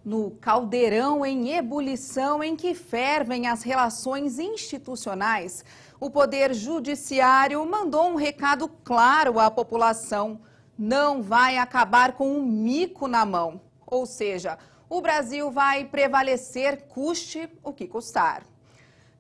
No caldeirão em ebulição em que fervem as relações institucionais, o Poder Judiciário mandou um recado claro à população: não vai acabar com um mico na mão. Ou seja, o Brasil vai prevalecer, custe o que custar.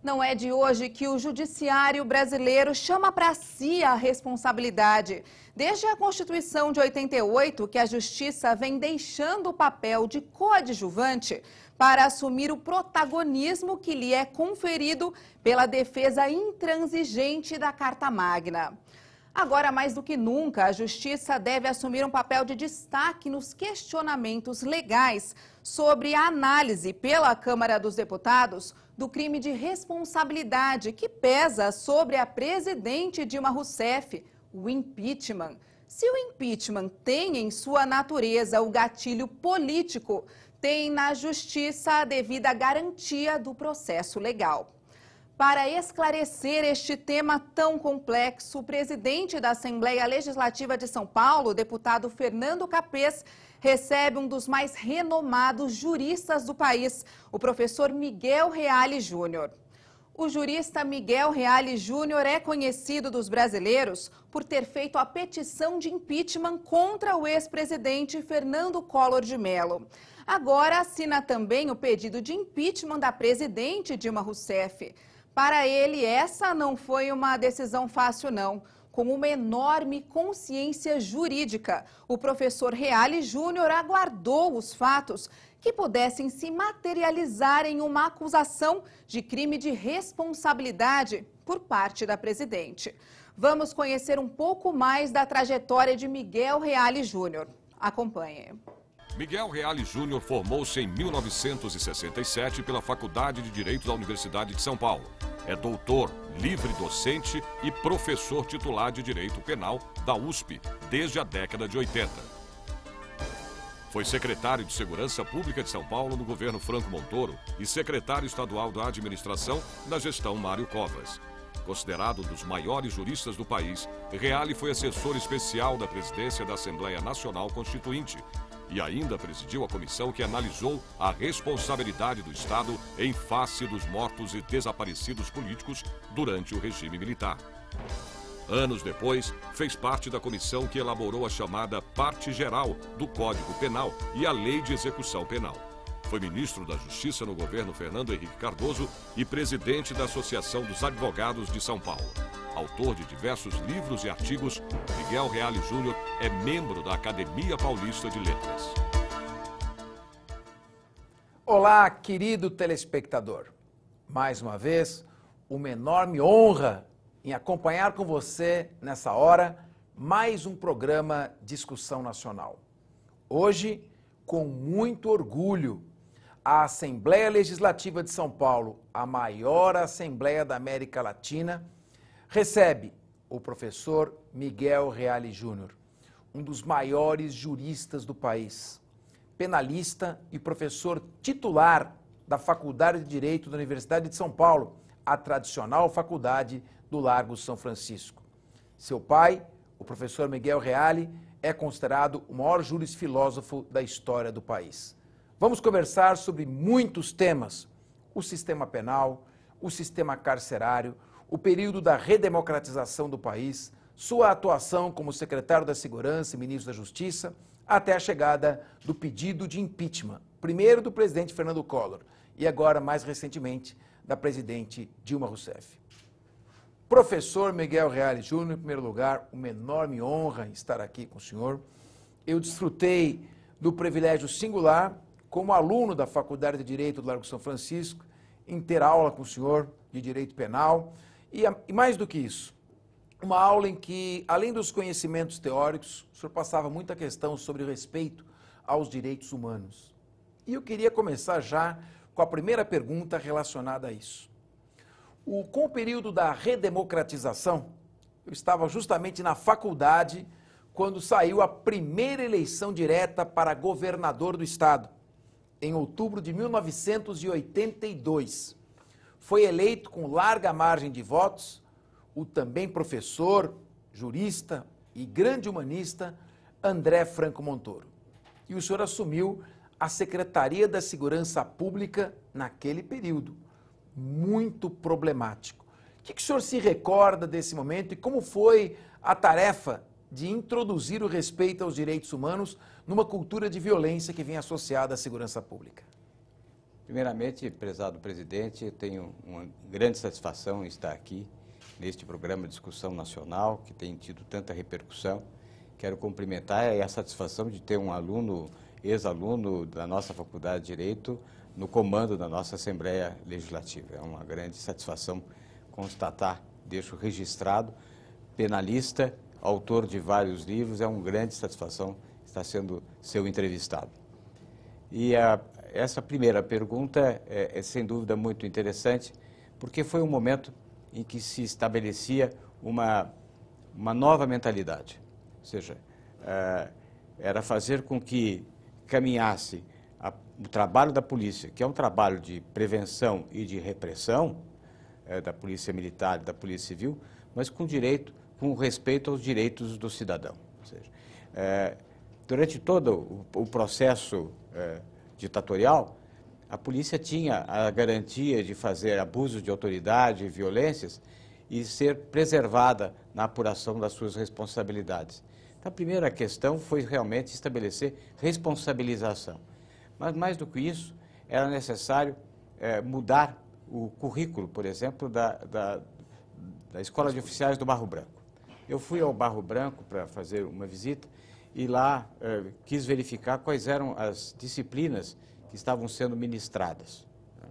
Não é de hoje que o judiciário brasileiro chama para si a responsabilidade. Desde a Constituição de 88, que a Justiça vem deixando o papel de coadjuvante para assumir o protagonismo que lhe é conferido pela defesa intransigente da Carta Magna. Agora, mais do que nunca, a Justiça deve assumir um papel de destaque nos questionamentos legais sobre a análise pela Câmara dos Deputados do crime de responsabilidade que pesa sobre a presidente Dilma Rousseff, o impeachment. Se o impeachment tem em sua natureza o gatilho político, tem na Justiça a devida garantia do processo legal. Para esclarecer este tema tão complexo, o presidente da Assembleia Legislativa de São Paulo, o deputado Fernando Capês, recebe um dos mais renomados juristas do país, o professor Miguel Reale Júnior. O jurista Miguel Reale Júnior é conhecido dos brasileiros por ter feito a petição de impeachment contra o ex-presidente Fernando Collor de Mello. Agora assina também o pedido de impeachment da presidente Dilma Rousseff. Para ele, essa não foi uma decisão fácil, não. Com uma enorme consciência jurídica, o professor Reale Júnior aguardou os fatos que pudessem se materializar em uma acusação de crime de responsabilidade por parte da presidente. Vamos conhecer um pouco mais da trajetória de Miguel Reale Júnior. Acompanhe. Miguel Reale Júnior formou-se em 1967 pela Faculdade de Direito da Universidade de São Paulo. É doutor, livre docente e professor titular de Direito Penal da USP desde a década de 80. Foi secretário de Segurança Pública de São Paulo no governo Franco Montoro e secretário estadual da Administração na gestão Mário Covas. Considerado um dos maiores juristas do país, Reale foi assessor especial da presidência da Assembleia Nacional Constituinte e ainda presidiu a comissão que analisou a responsabilidade do Estado em face dos mortos e desaparecidos políticos durante o regime militar. Anos depois, fez parte da comissão que elaborou a chamada Parte Geral do Código Penal e a Lei de Execução Penal. Foi ministro da Justiça no governo Fernando Henrique Cardoso e presidente da Associação dos Advogados de São Paulo. Autor de diversos livros e artigos, Miguel Reale Júnior é membro da Academia Paulista de Letras. Olá, querido telespectador. Mais uma vez, uma enorme honra em acompanhar com você, nessa hora, mais um programa Discussão Nacional. Hoje, com muito orgulho, a Assembleia Legislativa de São Paulo, a maior Assembleia da América Latina, recebe o professor Miguel Reale Júnior, um dos maiores juristas do país, penalista e professor titular da Faculdade de Direito da Universidade de São Paulo, a tradicional faculdade do Largo São Francisco. Seu pai, o professor Miguel Reale, é considerado o maior jurisfilósofo da história do país. Vamos conversar sobre muitos temas: o sistema penal, o sistema carcerário, o período da redemocratização do país, sua atuação como secretário da Segurança e ministro da Justiça, até a chegada do pedido de impeachment, primeiro do presidente Fernando Collor e agora, mais recentemente, da presidente Dilma Rousseff. Professor Miguel Reale Júnior, em primeiro lugar, uma enorme honra estar aqui com o senhor. Eu desfrutei do privilégio singular, como aluno da Faculdade de Direito do Largo São Francisco, em ter aula com o senhor de Direito Penal. E mais do que isso, uma aula em que, além dos conhecimentos teóricos, o senhor passava muita questão sobre o respeito aos direitos humanos. E eu queria começar já com a primeira pergunta relacionada a isso. Com o período da redemocratização, eu estava justamente na faculdade quando saiu a primeira eleição direta para governador do estado, em outubro de 1982. Foi eleito com larga margem de votos o também professor, jurista e grande humanista André Franco Montoro. E o senhor assumiu a Secretaria da Segurança Pública naquele período. Muito problemático. O que o senhor se recorda desse momento e como foi a tarefa de introduzir o respeito aos direitos humanos numa cultura de violência que vem associada à segurança pública? Primeiramente, prezado presidente, eu tenho uma grande satisfação em estar aqui neste programa de discussão nacional, que tem tido tanta repercussão. Quero cumprimentar a satisfação de ter um aluno, ex-aluno da nossa Faculdade de Direito, no comando da nossa Assembleia Legislativa. É uma grande satisfação constatar, deixo registrado, penalista, autor de vários livros, é uma grande satisfação estar sendo seu entrevistado. E essa primeira pergunta é sem dúvida muito interessante, porque foi um momento em que se estabelecia uma nova mentalidade, ou seja, era fazer com que caminhasse o trabalho da polícia, que é um trabalho de prevenção e de repressão, da polícia militar e da polícia civil, mas com respeito aos direitos do cidadão. Ou seja, durante todo o processo ditatorial, a polícia tinha a garantia de fazer abusos de autoridade e violências e ser preservada na apuração das suas responsabilidades. Então, a primeira questão foi realmente estabelecer responsabilização. Mas, mais do que isso, era necessário mudar o currículo, por exemplo, da Escola de Oficiais do Barro Branco. Eu fui ao Barro Branco para fazer uma visita e lá quis verificar quais eram as disciplinas que estavam sendo ministradas. Né?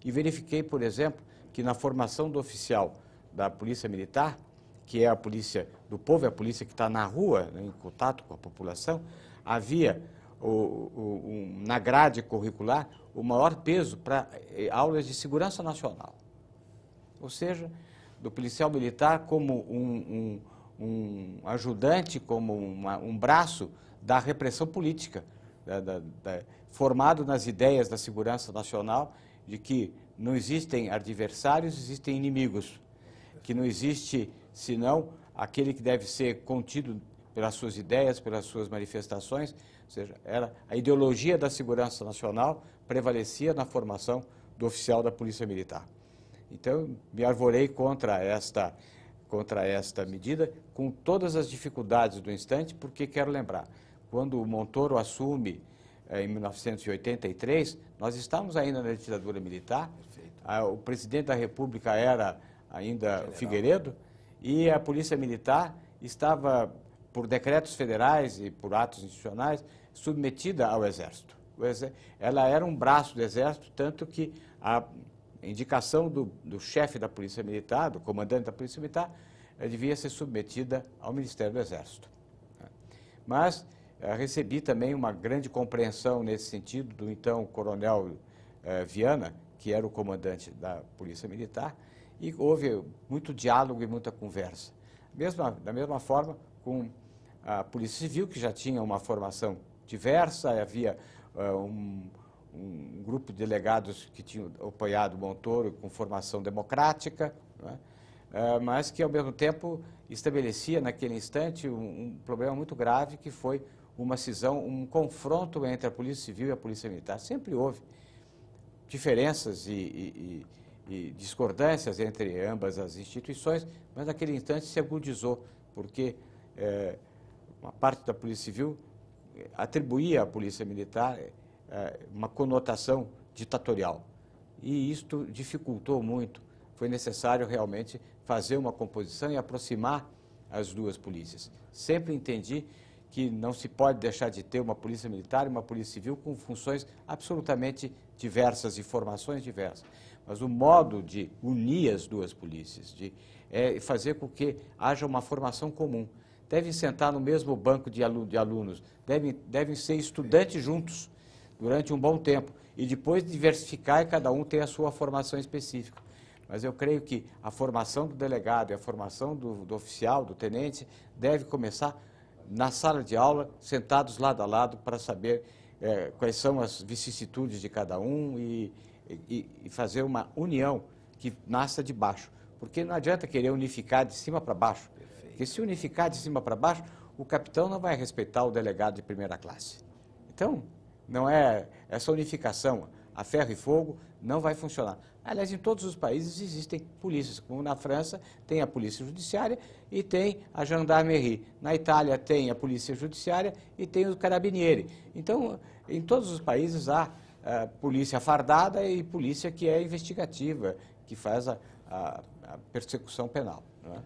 E verifiquei, por exemplo, que na formação do oficial da Polícia Militar, que é a polícia do povo, é a polícia que está na rua, né, em contato com a população, havia na grade curricular o maior peso para aulas de segurança nacional. Ou seja, do policial militar como um ajudante, como um braço da repressão política, formado nas ideias da segurança nacional, de que não existem adversários, existem inimigos, que não existe, senão, aquele que deve ser contido pelas suas ideias, pelas suas manifestações, ou seja, a ideologia da segurança nacional prevalecia na formação do oficial da Polícia Militar. Então, me arvorei contra esta medida, com todas as dificuldades do instante, porque quero lembrar, quando o Montoro assume, em 1983, nós estávamos ainda na ditadura militar, o presidente da República era ainda Figueiredo, e a Polícia Militar estava, por decretos federais e por atos institucionais, submetida ao Exército. Ela era um braço do Exército, tanto que a indicação do chefe da Polícia Militar, do comandante da Polícia Militar, devia ser submetida ao Ministério do Exército. Mas recebi também uma grande compreensão nesse sentido do então coronel Viana, que era o comandante da Polícia Militar, e houve muito diálogo e muita conversa. Da mesma forma, com a Polícia Civil, que já tinha uma formação diversa, havia um grupo de delegados que tinham apoiado o Montoro com formação democrática, não é? Mas que, ao mesmo tempo, estabelecia naquele instante um problema muito grave, que foi uma cisão, um confronto entre a Polícia Civil e a Polícia Militar. Sempre houve diferenças e discordâncias entre ambas as instituições, mas naquele instante se agudizou, porque uma parte da Polícia Civil atribuía à Polícia Militar uma conotação ditatorial. E isto dificultou muito. Foi necessário realmente fazer uma composição e aproximar as duas polícias. Sempre entendi que não se pode deixar de ter uma polícia militar e uma polícia civil com funções absolutamente diversas e formações diversas. Mas o modo de unir as duas polícias, de fazer com que haja uma formação comum. Devem sentar no mesmo banco de alunos, devem ser estudantes juntos durante um bom tempo e depois diversificar e cada um ter a sua formação específica. Mas eu creio que a formação do delegado e a formação do oficial, do tenente, deve começar na sala de aula, sentados lado a lado, para saber quais são as vicissitudes de cada um e fazer uma união que nasça de baixo. Porque não adianta querer unificar de cima para baixo. Porque se unificar de cima para baixo, o capitão não vai respeitar o delegado de primeira classe. Então, não é essa unificação a ferro e fogo não vai funcionar. Aliás, em todos os países existem polícias, como na França tem a polícia judiciária e tem a gendarmerie. Na Itália tem a polícia judiciária e tem o carabinieri. Então, em todos os países há polícia fardada e polícia que é investigativa, que faz a persecução penal. Não é?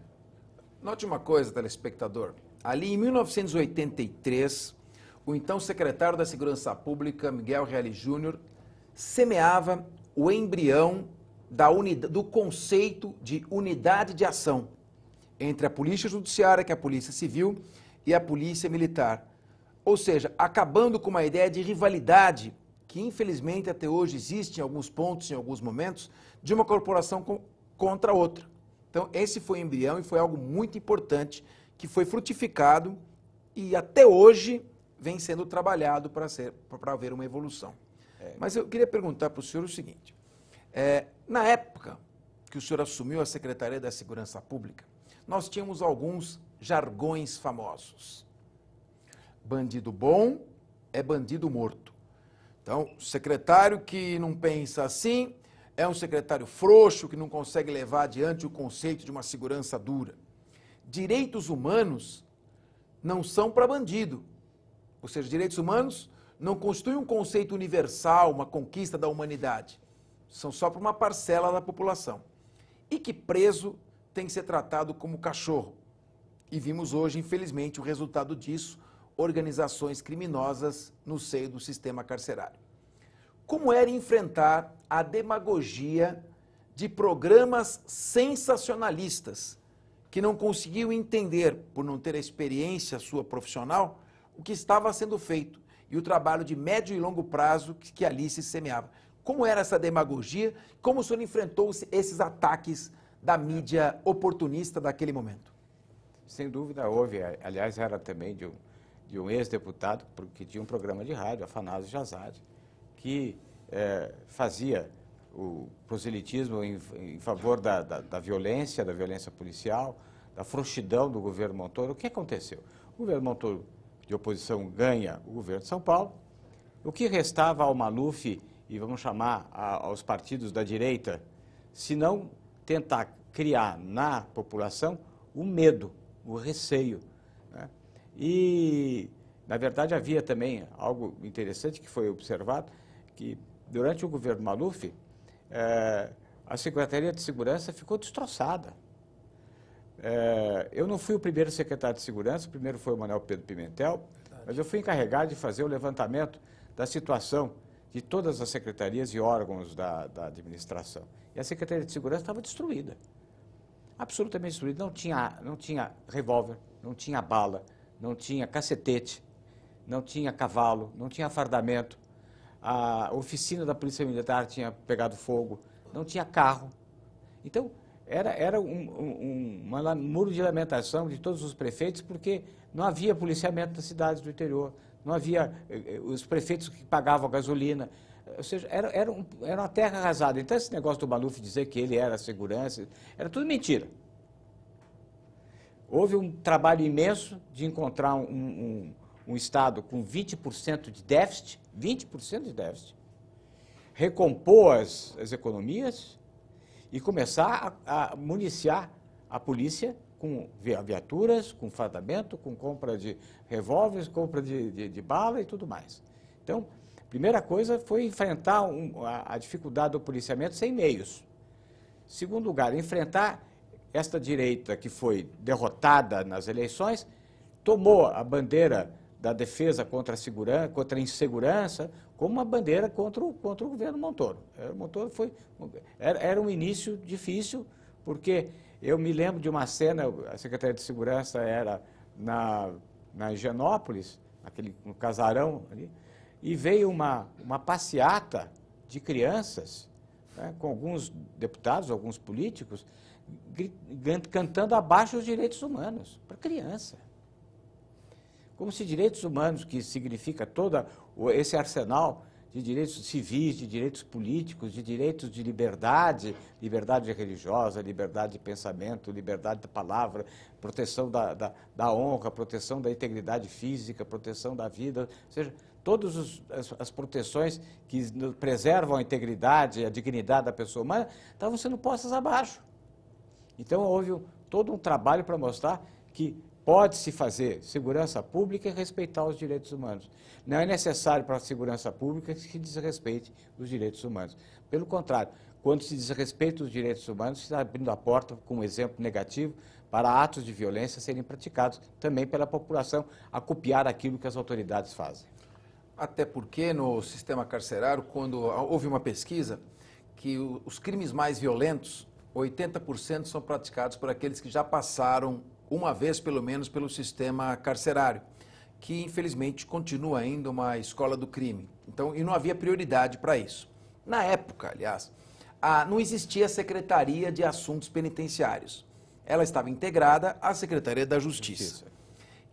Note uma coisa, telespectador. Ali em 1983, o então secretário da Segurança Pública, Miguel Reale Júnior, semeava o embrião do conceito de unidade de ação entre a Polícia Judiciária, que é a Polícia Civil, e a Polícia Militar. Ou seja, acabando com uma ideia de rivalidade que infelizmente até hoje existe em alguns pontos, em alguns momentos, de uma corporação contra outra. Então esse foi o embrião e foi algo muito importante que foi frutificado e até hoje vem sendo trabalhado para haver uma evolução. Mas eu queria perguntar para o senhor o seguinte, na época que o senhor assumiu a Secretaria da Segurança Pública, nós tínhamos alguns jargões famosos. Bandido bom é bandido morto. Então, o secretário que não pensa assim é um secretário frouxo que não consegue levar adiante o conceito de uma segurança dura. Direitos humanos não são para bandido. Ou seja, direitos humanos não constituem um conceito universal, uma conquista da humanidade. São só para uma parcela da população. E que preso tem que ser tratado como cachorro. E vimos hoje, infelizmente, o resultado disso, organizações criminosas no seio do sistema carcerário. Como era enfrentar a demagogia de programas sensacionalistas que não conseguiam entender, por não ter a experiência sua profissional, o que estava sendo feito e o trabalho de médio e longo prazo que ali se semeava. Como era essa demagogia? Como o senhor enfrentou esses ataques da mídia oportunista daquele momento? Sem dúvida houve, aliás, era também de um ex-deputado que tinha um programa de rádio, Afanásio Jazade, que fazia o proselitismo em favor da violência policial, da frouxidão do governo Montoro. O que aconteceu? O governo Montoro de oposição ganha o governo de São Paulo. O que restava ao Maluf, e vamos chamar aos partidos da direita, se não tentar criar na população o medo, o receio, né? E, na verdade, havia também algo interessante que foi observado, que durante o governo Maluf, a Secretaria de Segurança ficou destroçada. Eu não fui o primeiro secretário de Segurança, o primeiro foi o Manuel Pedro Pimentel, mas eu fui encarregado de fazer o levantamento da situação de todas as secretarias e órgãos da administração. E a Secretaria de Segurança estava destruída, absolutamente destruída. Não tinha revólver, não tinha bala, não tinha cacetete, não tinha cavalo, não tinha fardamento. A oficina da Polícia Militar tinha pegado fogo, não tinha carro. Então, era um muro de lamentação de todos os prefeitos, porque não havia policiamento nas cidades do interior, não havia os prefeitos que pagavam a gasolina, ou seja, era uma terra arrasada. Então, esse negócio do Maluf dizer que ele era segurança, era tudo mentira. Houve um trabalho imenso de encontrar um Estado com 20% de déficit, 20% de déficit, recompor as economias e começar a municiar a polícia com viaturas, com fardamento, com compra de revólveres, compra de bala e tudo mais. Então, a primeira coisa foi enfrentar a dificuldade do policiamento sem meios. Segundo lugar, enfrentar esta direita que foi derrotada nas eleições, tomou a bandeira da defesa contra a insegurança como uma bandeira contra o governo Montoro. Era um início difícil, porque eu me lembro de uma cena, a Secretaria de Segurança era na Higienópolis, no casarão ali, e veio uma passeata de crianças, né, com alguns deputados, alguns políticos, cantando abaixo os direitos humanos para criança. Como se direitos humanos, que significa todo esse arsenal de direitos civis, de direitos políticos, de direitos de liberdade, liberdade religiosa, liberdade de pensamento, liberdade da palavra, proteção da honra, proteção da integridade física, proteção da vida, ou seja, todas as proteções que preservam a integridade e a dignidade da pessoa humana estavam sendo postas abaixo. Então, houve todo um trabalho para mostrar que pode-se fazer segurança pública e respeitar os direitos humanos. Não é necessário para a segurança pública que se desrespeite os direitos humanos. Pelo contrário, quando se desrespeita os direitos humanos, se está abrindo a porta, com um exemplo negativo, para atos de violência serem praticados também pela população, a copiar aquilo que as autoridades fazem. Até porque no sistema carcerário, quando houve uma pesquisa, que os crimes mais violentos, 80% são praticados por aqueles que já passaram uma vez, pelo menos, pelo sistema carcerário, que infelizmente continua ainda uma escola do crime. Então, e não havia prioridade para isso. Na época, aliás, não existia a Secretaria de Assuntos Penitenciários. Ela estava integrada à Secretaria da Justiça.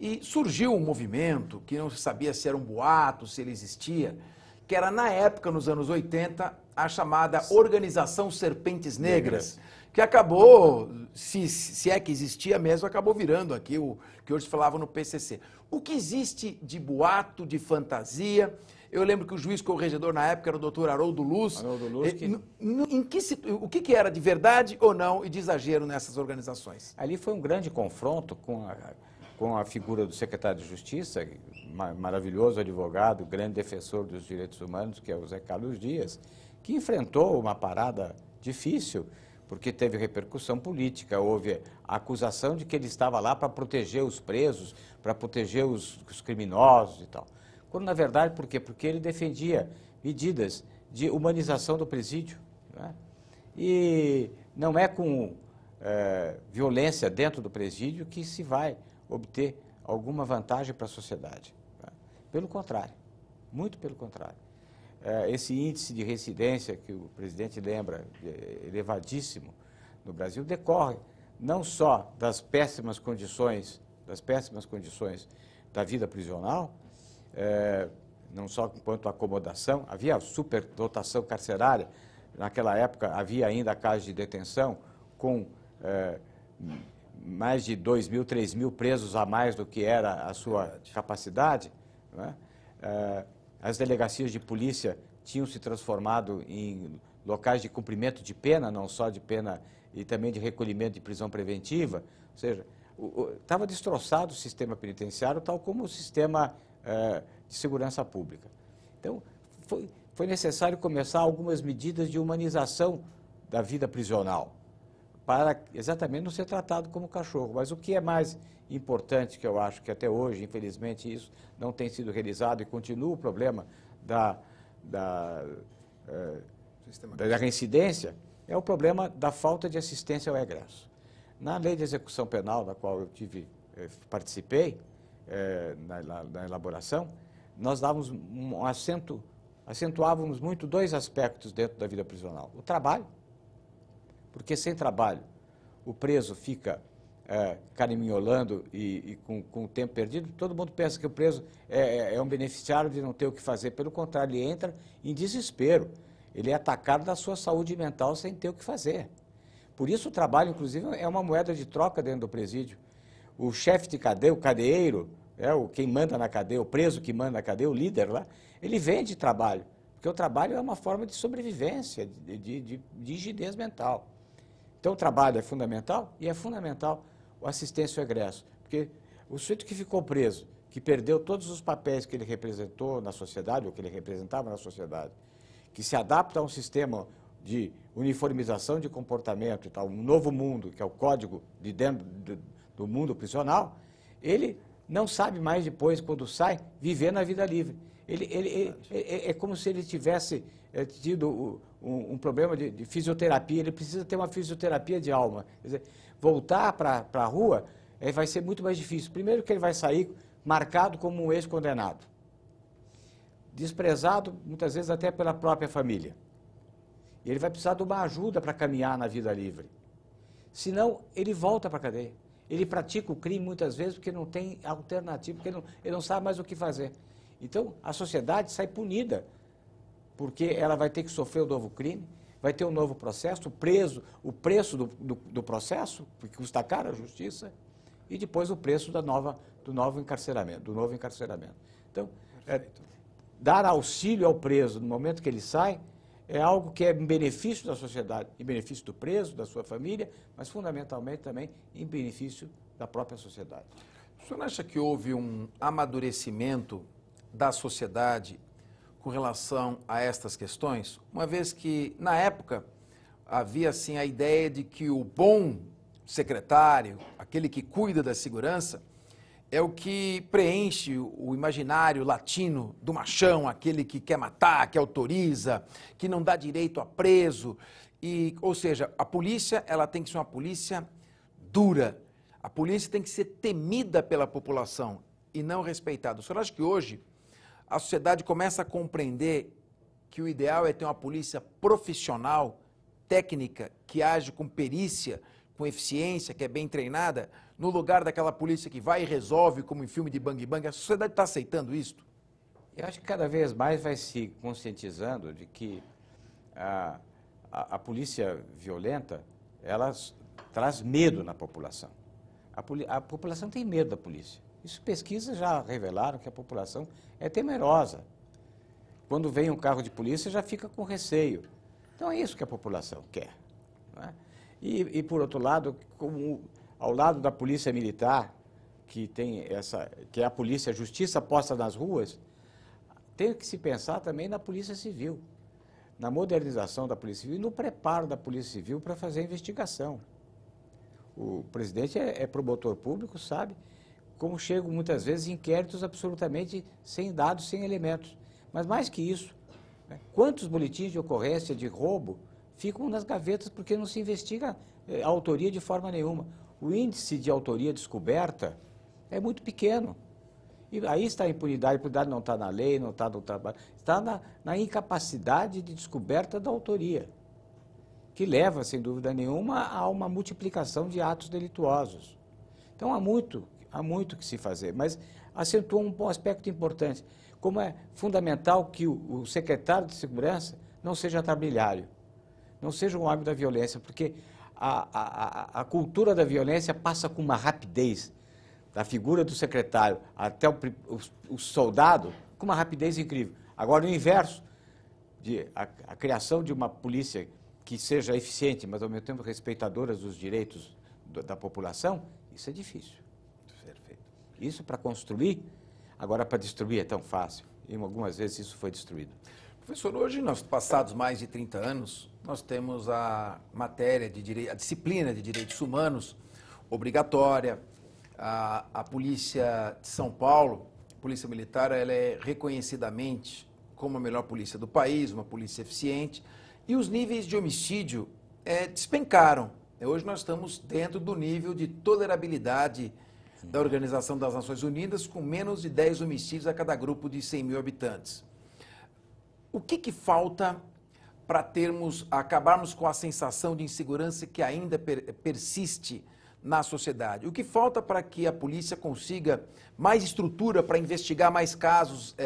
E surgiu um movimento, que não se sabia se era um boato, se ele existia, que era, na época, nos anos 80, a chamada Organização Serpentes Negras, que acabou, se é que existia mesmo, acabou virando aqui o que hoje falavam no PCC. O que existe de boato, de fantasia? Eu lembro que o juiz corregedor na época era o doutor Haroldo Luz. Haroldo Luz o que era de verdade ou não e de exagero nessas organizações? Ali foi um grande confronto com a figura do secretário de Justiça, maravilhoso advogado, grande defensor dos direitos humanos, que é o Zé Carlos Dias, que enfrentou uma parada difícil, porque teve repercussão política, houve a acusação de que ele estava lá para proteger os presos, para proteger os criminosos e tal. Quando, na verdade, por quê? Porque ele defendia medidas de humanização do presídio, né? E não é com violência dentro do presídio que se vai obter alguma vantagem para a sociedade. Né? Pelo contrário, muito pelo contrário. Esse índice de reincidência que o presidente lembra, elevadíssimo no Brasil, decorre não só das péssimas condições da vida prisional, não só quanto à acomodação, havia superdotação carcerária, naquela época havia ainda a casa de detenção com mais de 2.000, 3.000 presos a mais do que era a sua capacidade, né? As delegacias de polícia tinham se transformado em locais de cumprimento de pena, não só de pena, e também de recolhimento de prisão preventiva. Ou seja, estava destroçado o sistema penitenciário, tal como o sistema de segurança pública. Então, foi necessário começar algumas medidas de humanização da vida prisional, para exatamente não ser tratado como cachorro. Mas o que é mais importante, que eu acho que até hoje, infelizmente, isso não tem sido realizado e continua o problema da reincidência, é o problema da falta de assistência ao egresso. Na lei de execução penal, da qual eu participei na elaboração, nós dávamos acentuávamos muito dois aspectos dentro da vida prisional. O trabalho, porque sem trabalho o preso fica cariminholando e com o tempo perdido. Todo mundo pensa que o preso é um beneficiário de não ter o que fazer. Pelo contrário, ele entra em desespero. Ele é atacado da sua saúde mental sem ter o que fazer. Por isso o trabalho, inclusive, é uma moeda de troca dentro do presídio. O chefe de cadeia, o cadeieiro, quem manda na cadeia, o preso que manda na cadeia, o líder lá, ele vende trabalho. Porque o trabalho é uma forma de sobrevivência, de rigidez mental. Então o trabalho é fundamental e é fundamental a assistência ao egresso. Porque o sujeito que ficou preso, que perdeu todos os papéis que ele representou na sociedade, ou que ele representava na sociedade, que se adapta a um sistema de uniformização de comportamento e tal, um novo mundo, que é o código de dentro do mundo prisional, ele não sabe mais depois, quando sai, viver na vida livre. É como se ele tivesse tido um problema de fisioterapia, ele precisa ter uma fisioterapia de alma. Quer dizer, voltar para a rua vai ser muito mais difícil. Primeiro que ele vai sair marcado como um ex-condenado, desprezado muitas vezes até pela própria família. E ele vai precisar de uma ajuda para caminhar na vida livre. Senão, ele volta para a cadeia. Ele pratica o crime muitas vezes porque não tem alternativa, porque ele não sabe mais o que fazer. Então, a sociedade sai punida, porque ela vai ter que sofrer um novo crime, vai ter um novo processo, o preço do processo, porque custa caro a justiça, e depois o preço do novo encarceramento. Então, dar auxílio ao preso no momento que ele sai é algo que é em benefício da sociedade, em benefício do preso, da sua família, mas fundamentalmente também em benefício da própria sociedade. O senhor acha que houve um amadurecimento da sociedade com relação a estas questões? Uma vez que, na época, havia assim a ideia de que o bom secretário, aquele que cuida da segurança, é o que preenche o imaginário latino do machão, aquele que quer matar, que autoriza, que não dá direito a preso. Ou seja, a polícia ela tem que ser uma polícia dura. A polícia tem que ser temida pela população e não respeitada. O senhor acha que hoje a sociedade começa a compreender que o ideal é ter uma polícia profissional, técnica, que age com perícia, com eficiência, que é bem treinada, no lugar daquela polícia que vai e resolve, como em filme de bang bang? A sociedade está aceitando isso? Eu acho que cada vez mais vai se conscientizando de que a polícia violenta, ela traz medo na população. A população tem medo da polícia. Isso pesquisas já revelaram que a população é temerosa. Quando vem um carro de polícia, já fica com receio. Então é isso que a população quer, não é? E por outro lado, ao lado da polícia militar, que é a polícia, a justiça posta nas ruas, tem que se pensar também na polícia civil, na modernização da polícia civil e no preparo da polícia civil para fazer a investigação. O presidente é promotor público, sabe como chegam muitas vezes inquéritos absolutamente sem dados, sem elementos. Mas mais que isso, né, quantos boletins de ocorrência de roubo ficam nas gavetas porque não se investiga a autoria de forma nenhuma. O índice de autoria descoberta é muito pequeno. E aí está a impunidade. A impunidade não está na lei, não está no trabalho, está na incapacidade de descoberta da autoria, que leva, sem dúvida nenhuma, a uma multiplicação de atos delituosos. Então, há muito que se fazer, mas acentua um aspecto importante, como é fundamental que o secretário de Segurança não seja trambilhário, não seja um homem da violência, porque a cultura da violência passa com uma rapidez, da figura do secretário até o soldado, com uma rapidez incrível. Agora, o inverso, a criação de uma polícia que seja eficiente, mas ao mesmo tempo respeitadora dos direitos da população, isso é difícil. Perfeito. Isso para construir, agora para destruir é tão fácil. E algumas vezes isso foi destruído. Professor, hoje, nós passados mais de 30 anos, nós temos a matéria de direito, a disciplina de direitos humanos obrigatória. A Polícia de São Paulo, a Polícia Militar, ela é reconhecidamente como a melhor polícia do país, uma polícia eficiente. E os níveis de homicídio despencaram. Hoje nós estamos dentro do nível de tolerabilidade da Organização das Nações Unidas, com menos de 10 homicídios a cada grupo de 100 mil habitantes. O que falta para acabarmos com a sensação de insegurança que ainda persiste na sociedade? O que falta para que a polícia consiga mais estrutura para investigar mais casos,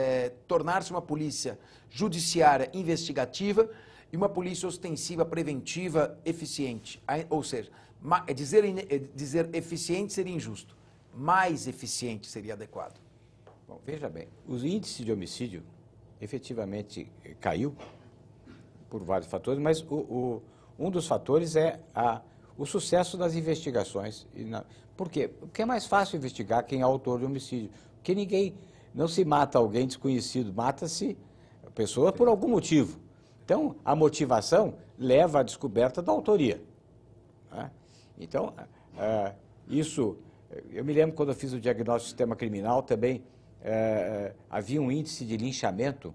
tornar-se uma polícia judiciária investigativa e uma polícia ostensiva, preventiva, eficiente? Ou seja, dizer eficiente seria injusto. Mais eficiente seria adequado. Bom, veja bem, os índices de homicídio efetivamente caiu por vários fatores, mas um dos fatores é o sucesso das investigações. Por quê? Porque é mais fácil investigar quem é autor de homicídio. Porque não se mata alguém desconhecido, mata-se a pessoa por algum motivo. Então, a motivação leva à descoberta da autoria, né? Então, isso... Eu me lembro quando eu fiz o diagnóstico do sistema criminal também, havia um índice de linchamento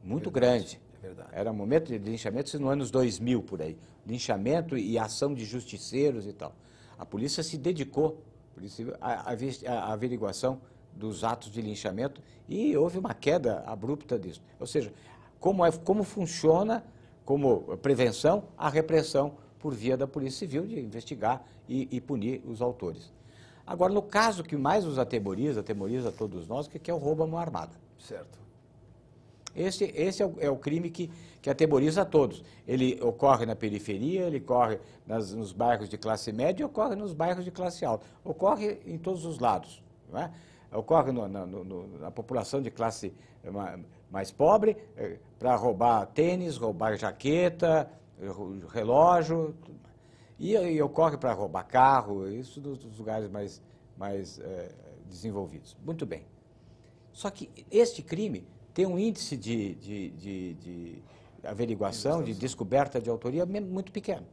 muito grande. É verdade. Era um momento de linchamento, nos anos 2000, por aí. Linchamento e ação de justiceiros e tal. A polícia se dedicou à averiguação dos atos de linchamento e houve uma queda abrupta disso. Ou seja, como funciona, como prevenção, a repressão por via da Polícia Civil de investigar e punir os autores. Agora, no caso que mais nos atemoriza todos nós, que é o roubo à mão armada. Certo. Esse é o crime que atemoriza a todos. Ele ocorre na periferia, ele ocorre nos bairros de classe média e ocorre nos bairros de classe alta. Ocorre em todos os lados, não é? ocorre na população de classe mais pobre, para roubar tênis, roubar jaqueta, relógio, e ocorre para roubar carro, isso dos lugares mais desenvolvidos. Muito bem. Só que este crime tem um índice de averiguação, de descoberta de autoria muito pequeno.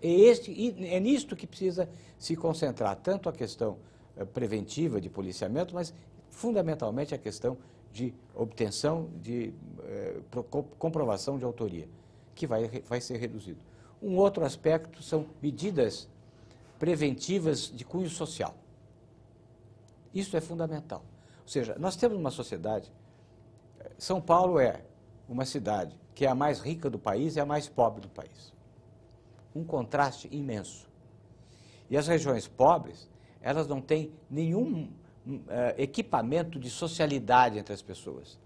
É nisto que precisa se concentrar, tanto a questão preventiva de policiamento, mas fundamentalmente a questão de obtenção, de comprovação de autoria, que vai ser reduzido. Um outro aspecto são medidas preventivas de cunho social. Isso é fundamental. Ou seja, nós temos uma sociedade, São Paulo é uma cidade que é a mais rica do país e a mais pobre do país. Um contraste imenso. E as regiões pobres, elas não têm nenhum equipamento de socialidade entre as pessoas.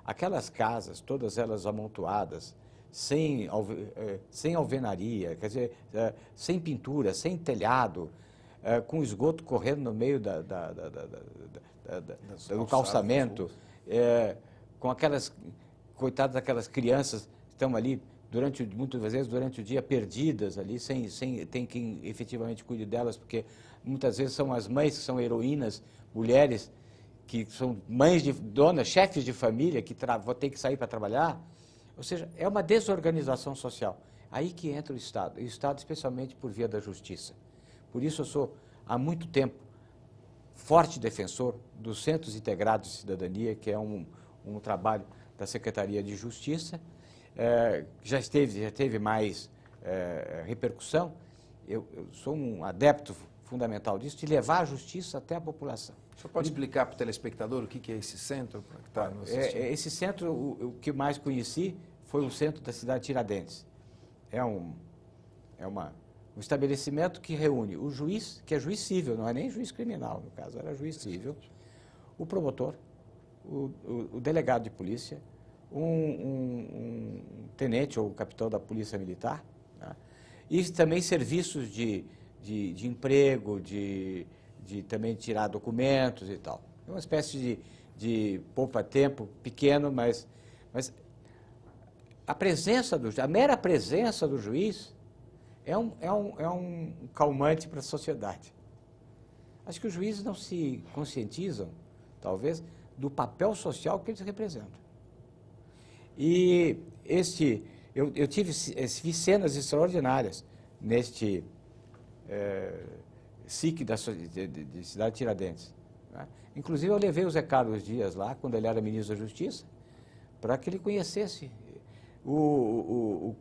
Aquelas casas, todas elas amontoadas, sem alvenaria, quer dizer, sem pintura, sem telhado, com esgoto correndo no meio do calçamento, com aquelas, coitadas daquelas crianças que estão ali, muitas vezes durante o dia, perdidas ali, sem tem quem efetivamente cuide delas, porque muitas vezes são as mães que são heroínas, mulheres que são mães de donas, chefes de família, que vão ter que sair para trabalhar. Ou seja, é uma desorganização social. Aí que entra o Estado, e o Estado especialmente por via da justiça. Por isso eu sou, há muito tempo, forte defensor dos Centros Integrados de Cidadania, que é um trabalho da Secretaria de Justiça, já teve mais repercussão. Eu sou um adepto fundamental disso, de levar a justiça até a população. O senhor pode explicar para o telespectador o que é esse centro? Que está nos assistindo? Esse centro, o que mais conheci foi o centro da cidade de Tiradentes. É um estabelecimento que reúne o juiz, que é juiz civil, não é nem juiz criminal, no caso, era juiz civil, o promotor, o delegado de polícia, um tenente ou capitão da polícia militar, né? E também serviços de emprego, de também tirar documentos e tal. É uma espécie de poupa-tempo pequeno, mas a mera presença do juiz é um calmante para a sociedade. Acho que os juízes não se conscientizam, talvez, do papel social que eles representam. E eu vi cenas extraordinárias neste SIC de Cidade de Tiradentes, né? Inclusive, eu levei o Zé Carlos Dias lá, quando ele era ministro da Justiça, para que ele conhecesse o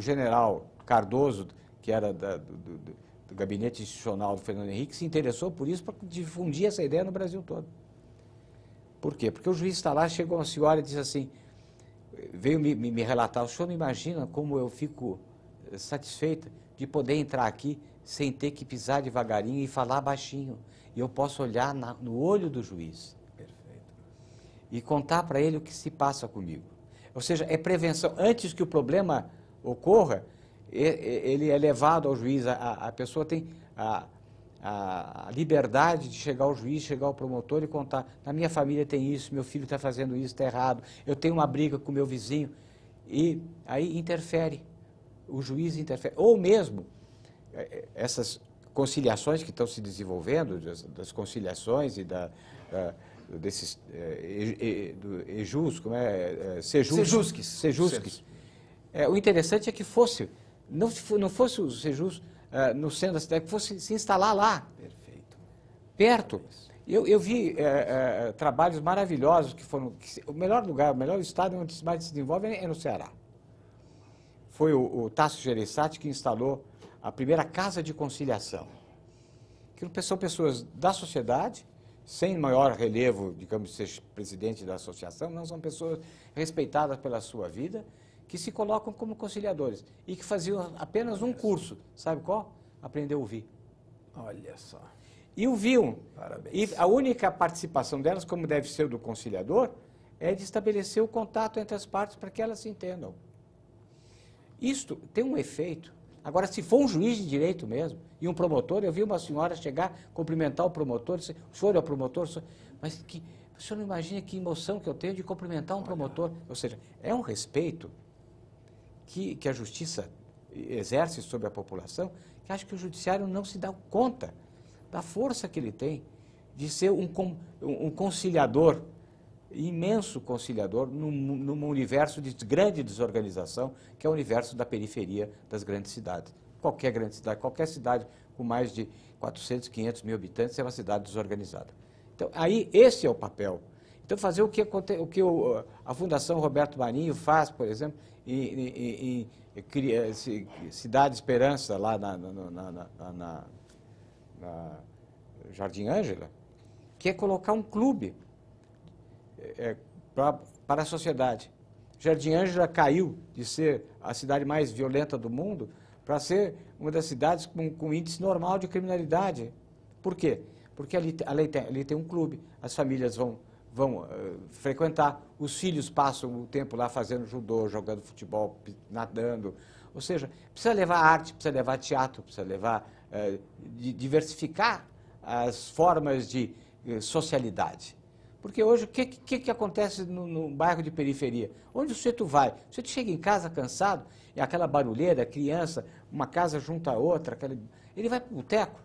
general Cardoso, que era do gabinete institucional do Fernando Henrique, se interessou por isso para difundir essa ideia no Brasil todo. Por quê? Porque o juiz está lá, chegou uma senhora e disse assim, veio me relatar, o senhor não imagina como eu fico satisfeita de poder entrar aqui sem ter que pisar devagarinho e falar baixinho. E eu posso olhar no olho do juiz. Perfeito. E contar para ele o que se passa comigo. Ou seja, é prevenção. Antes que o problema ocorra, ele é levado ao juiz. A pessoa tem a liberdade de chegar ao juiz, chegar ao promotor e contar, na minha família tem isso, meu filho está fazendo isso, está errado, eu tenho uma briga com meu vizinho. E aí interfere. O juiz interfere. Ou mesmo, essas conciliações que estão se desenvolvendo, das conciliações e desses do EJUS, como é? Sejusques. O interessante é que não fosse o Sejus no centro da cidade, que fosse se instalar lá. Perfeito. Perto. Eu vi trabalhos maravilhosos o melhor lugar, o melhor estado onde mais se desenvolve é no Ceará. Foi o Tasso Gereissati que instalou a primeira casa de conciliação. Que são pessoas da sociedade, sem maior relevo, digamos, de ser presidente da associação, não são pessoas respeitadas pela sua vida, que se colocam como conciliadores e que faziam apenas um curso. Sabe qual? Aprender a ouvir. Olha só. E ouviam. Parabéns. E a única participação delas, como deve ser do conciliador, é de estabelecer o contato entre as partes para que elas se entendam. Isto tem um efeito Agora, se for um juiz de direito mesmo, e um promotor, eu vi uma senhora chegar, cumprimentar o promotor, disse, o senhor é o promotor? Mas o senhor não imagina que emoção que eu tenho de cumprimentar um promotor. Ou seja, é um respeito que a justiça exerce sobre a população, que acho que o judiciário não se dá conta da força que ele tem de ser um conciliador, imenso conciliador, num universo de grande desorganização, que é o universo da periferia das grandes cidades. Qualquer grande cidade, qualquer cidade com mais de 400, 500 mil habitantes é uma cidade desorganizada. Então, aí, esse é o papel. Então, fazer o que a Fundação Roberto Marinho faz, por exemplo, em Cidade Esperança, lá na Jardim Ângela, que é colocar um clube para a sociedade. Jardim Ângela caiu de ser a cidade mais violenta do mundo para ser uma das cidades com índice normal de criminalidade. Por quê? Porque ali tem um clube, as famílias vão frequentar, os filhos passam o tempo lá fazendo judô, jogando futebol, nadando. Ou seja, precisa levar arte, precisa levar teatro, precisa levar, diversificar as formas de socialidade. Porque hoje, o que acontece no bairro de periferia? Onde o sujeito vai? O sujeito chega em casa cansado, e aquela barulheira, criança, uma casa junto à outra, ele vai para o boteco.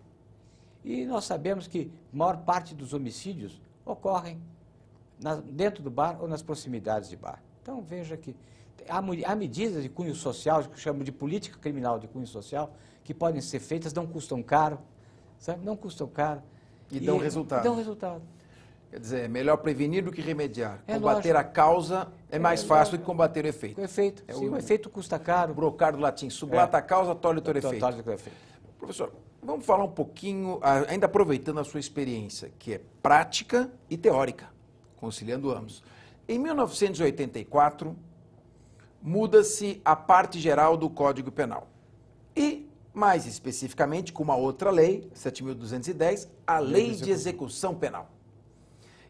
E nós sabemos que a maior parte dos homicídios ocorrem dentro do bar ou nas proximidades de bar. Então, veja que há medidas de cunho social, que chamamos de política criminal de cunho social, que podem ser feitas, não custam caro, sabe? Não custam caro. E dão resultado. Dão resultado. Quer dizer, é melhor prevenir do que remediar. É combater lógico. a causa é mais fácil do que combater o efeito. O efeito, o efeito custa caro. Brocardo latim, sublata a causa, tolhe o efeito. Tolhe o efeito. Professor, vamos falar um pouquinho, ainda aproveitando a sua experiência, que é prática e teórica, conciliando ambos. Em 1984, muda-se a parte geral do Código Penal. E, mais especificamente, com uma outra lei, 7.210, a Lei de Execução Penal.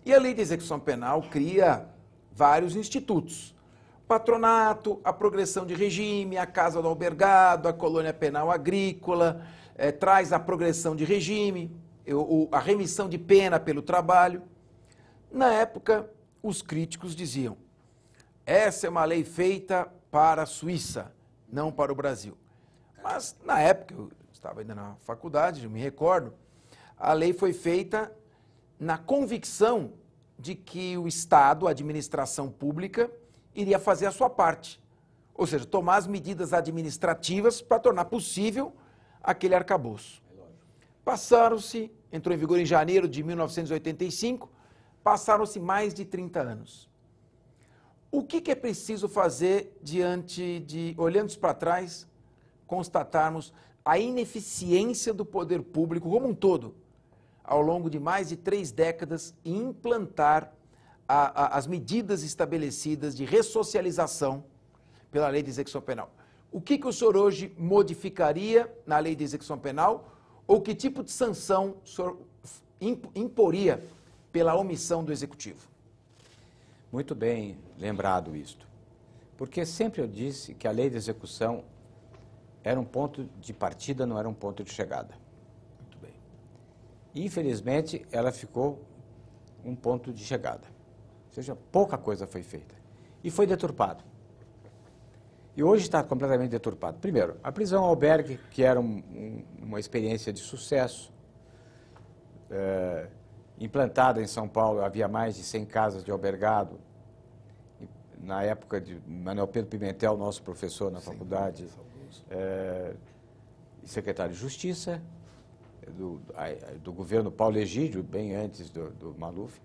E a Lei de Execução Penal cria vários institutos. Patronato, a progressão de regime, a casa do albergado, a colônia penal agrícola, traz a progressão de regime, a remissão de pena pelo trabalho. Na época, os críticos diziam, essa é uma lei feita para a Suíça, não para o Brasil. Mas, na época, eu estava ainda na faculdade, eu me recordo, a lei foi feita na convicção de que o Estado, a administração pública, iria fazer a sua parte. Ou seja, tomar as medidas administrativas para tornar possível aquele arcabouço. Passaram-se, entrou em vigor em janeiro de 1985, passaram-se mais de 30 anos. O que é preciso fazer diante de, olhando para trás, constatarmos a ineficiência do poder público como um todo, ao longo de mais de 3 décadas, em implantar as medidas estabelecidas de ressocialização pela Lei de Execução Penal? O que o senhor hoje modificaria na Lei de Execução Penal ou que tipo de sanção o senhor imporia pela omissão do Executivo? Muito bem lembrado isto, porque sempre eu disse que a Lei de Execução era um ponto de partida, não era um ponto de chegada. Muito bem. Infelizmente, ela ficou um ponto de chegada. Ou seja, pouca coisa foi feita. E foi deturpado. E hoje está completamente deturpado. Primeiro, a prisão albergue, que era uma experiência de sucesso, implantada em São Paulo, havia mais de 100 casas de albergado. Na época de Manuel Pedro Pimentel, nosso professor na faculdade, secretário de Justiça, do governo Paulo Egídio, bem antes do Maluf.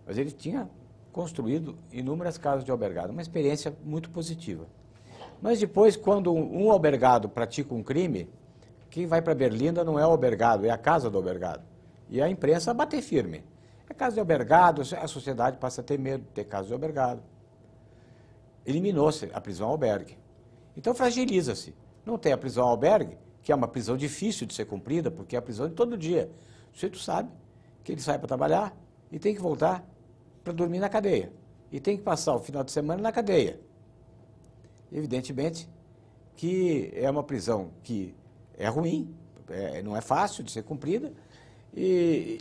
Mas ele tinha construído inúmeras casas de albergado, uma experiência muito positiva. Mas depois, quando um albergado pratica um crime, quem vai para Berlinda não é o albergado, é a casa do albergado. E a imprensa bater firme. É casa de albergado, a sociedade passa a ter medo de ter casa de albergado. Eliminou-se a prisão albergue. Então fragiliza-se. Não tem a prisão albergue, que é uma prisão difícil de ser cumprida, porque é a prisão de todo dia. O sujeito sabe que ele sai para trabalhar e tem que voltar para dormir na cadeia. E tem que passar o final de semana na cadeia. Evidentemente que é uma prisão que é ruim, não é fácil de ser cumprida.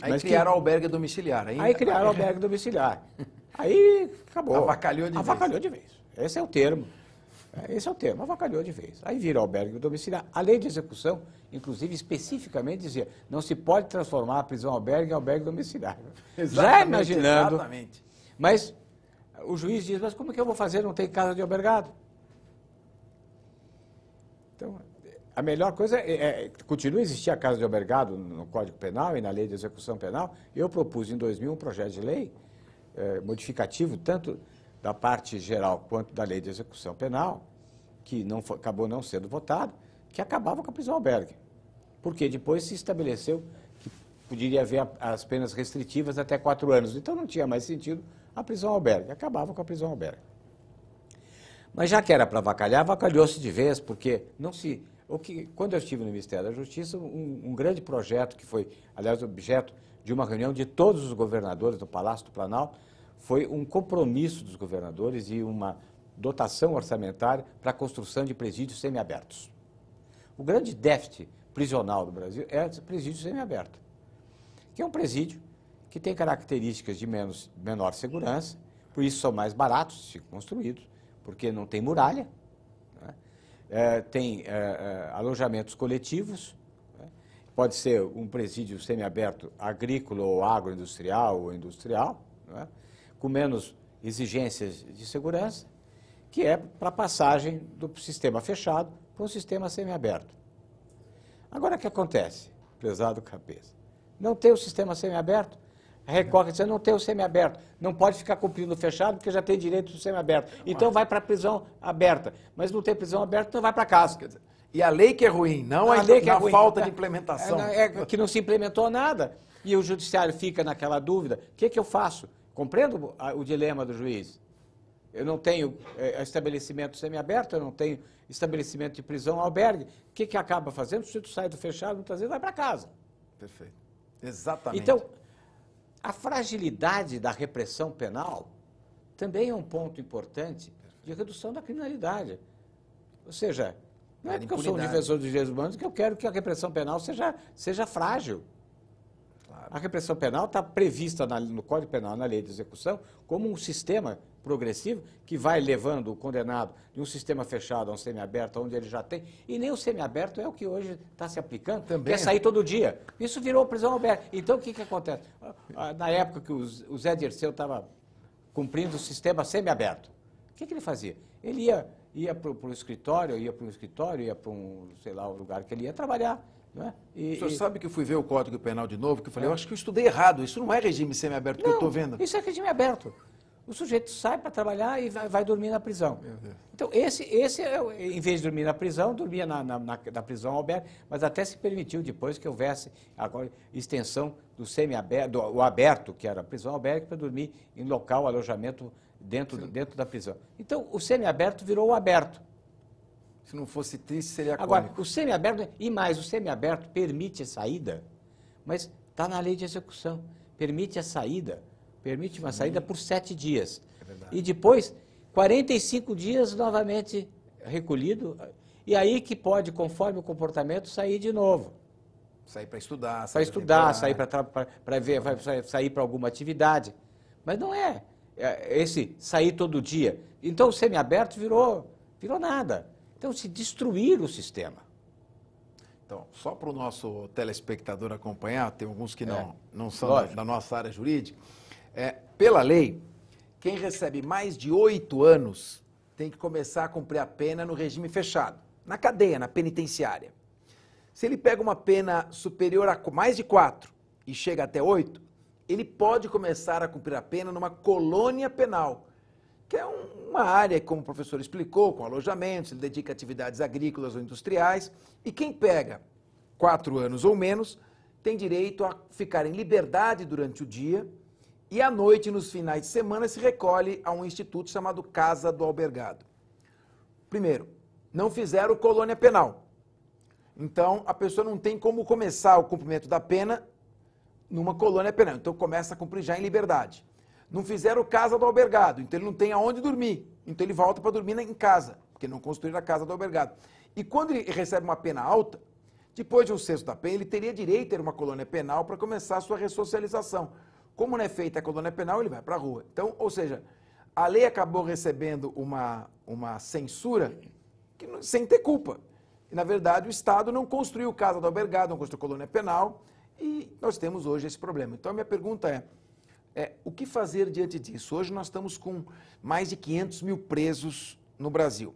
Aí criaram o albergue domiciliar. Aí criaram o albergue domiciliar. Aí acabou. Avacalhou de vez. Avacalhou de vez. Esse é o termo. Esse é o termo, avacalhou de vez. Aí vira albergue domiciliar. A lei de execução, inclusive, especificamente dizia, não se pode transformar a prisão albergue em albergue domiciliar. Já imaginando. Exatamente. Mas o juiz diz, mas como é que eu vou fazer? Não tem casa de albergado. Então, a melhor coisa continua a existir a casa de albergado no Código Penal e na Lei de Execução Penal. Eu propus em 2000 um projeto de lei modificativo, tanto da parte geral quanto da Lei de Execução Penal, que acabou não sendo votado, que acabava com a prisão albergue. Porque depois se estabeleceu que poderia haver as penas restritivas até 4 anos. Então não tinha mais sentido a prisão albergue. Acabava com a prisão albergue. Mas já que era para avacalhar, avacalhou-se de vez, porque quando eu estive no Ministério da Justiça, um grande projeto que foi, aliás, objeto de uma reunião de todos os governadores do Palácio do Planalto, foi um compromisso dos governadores e uma dotação orçamentária para a construção de presídios semiabertos. O grande déficit prisional do Brasil é o presídio semiaberto, que é um presídio que tem características de menor segurança, por isso são mais baratos de ser construídos, porque não tem muralha, né? Tem alojamentos coletivos, né? Pode ser um presídio semiaberto agrícola ou agroindustrial ou industrial, né? Com menos exigências de segurança, que é para a passagem do sistema fechado para um sistema semiaberto. Agora, o que acontece, prezado cabeça? Não tem o sistema semiaberto, recorre dizendo não tem o semiaberto, não pode ficar cumprindo o fechado porque já tem direito do semiaberto. Então vai para a prisão aberta, mas não tem prisão aberta, então vai para casa. E a lei que é ruim, não a falta de implementação. É que não se implementou nada. E o judiciário fica naquela dúvida, o que eu faço? Compreendo o dilema do juiz. Eu não tenho estabelecimento semiaberto, eu não tenho estabelecimento de prisão albergue. O que acaba fazendo? O sujeito sai do fechado, muitas vezes vai para casa. Perfeito. Exatamente. Então, a fragilidade da repressão penal também é um ponto importante de redução da criminalidade. Ou seja, não é porque eu sou um defensor dos direitos humanos que eu quero que a repressão penal seja frágil. A repressão penal está prevista no Código Penal, na Lei de Execução, como um sistema progressivo que vai levando o condenado de um sistema fechado a um semiaberto, onde ele já tem. E nem o semiaberto é o que hoje está se aplicando, que é sair todo dia. Isso virou prisão albergue. Então, o que acontece? Na época que o Zé Dirceu estava cumprindo o sistema semiaberto, o que ele fazia? Ele ia para o escritório, ia para um, sei lá, o lugar que ele ia trabalhar. Não é? O senhor sabe que eu fui ver o Código Penal de novo, que eu falei, eu acho que eu estudei errado, isso não é regime semiaberto que eu estou vendo. Isso é regime aberto. O sujeito sai para trabalhar e vai dormir na prisão. Então, esse em vez de dormir na prisão, dormia na prisão albergue, mas até se permitiu depois que houvesse agora extensão do semiaberto, o aberto, que era a prisão albergue, para dormir em local, alojamento dentro da prisão. Então, o semiaberto virou o aberto. Se não fosse triste, seria agora, cômico. O semiaberto, e mais, o semiaberto permite a saída, mas está na lei de execução, permite a saída, permite uma saída por 7 dias. É verdade. E depois, 45 dias novamente recolhido, e aí que pode, conforme o comportamento, sair de novo. Sair para estudar. Para estudar, sair para ver, sair para alguma atividade. Mas não é esse sair todo dia. Então, o semiaberto virou nada. Então, se destruir o sistema. Então, só para o nosso telespectador acompanhar, tem alguns que não são da nossa área jurídica. Pela lei, quem recebe mais de 8 anos tem que começar a cumprir a pena no regime fechado, na cadeia, na penitenciária. Se ele pega uma pena superior a mais de 4 e chega até 8, ele pode começar a cumprir a pena numa colônia penal, que é uma área, como o professor explicou, com alojamentos, ele dedica a atividades agrícolas ou industriais, e quem pega 4 anos ou menos tem direito a ficar em liberdade durante o dia e à noite, nos finais de semana, se recolhe a um instituto chamado Casa do Albergado. Primeiro, não fizeram colônia penal. Então, a pessoa não tem como começar o cumprimento da pena numa colônia penal. Então, começa a cumprir já em liberdade. Não fizeram Casa do Albergado, então ele não tem aonde dormir. Então, ele volta para dormir em casa, porque não construíram a Casa do Albergado. E quando ele recebe uma pena alta, depois de um sexto da pena, ele teria direito a ter uma colônia penal para começar a sua ressocialização. Como não é feita a colônia penal, ele vai para a rua. Então, ou seja, a lei acabou recebendo uma censura sem ter culpa. E, na verdade, o Estado não construiu casa do albergado, não construiu colônia penal, e nós temos hoje esse problema. Então, a minha pergunta o que fazer diante disso? Hoje nós estamos com mais de 500 mil presos no Brasil.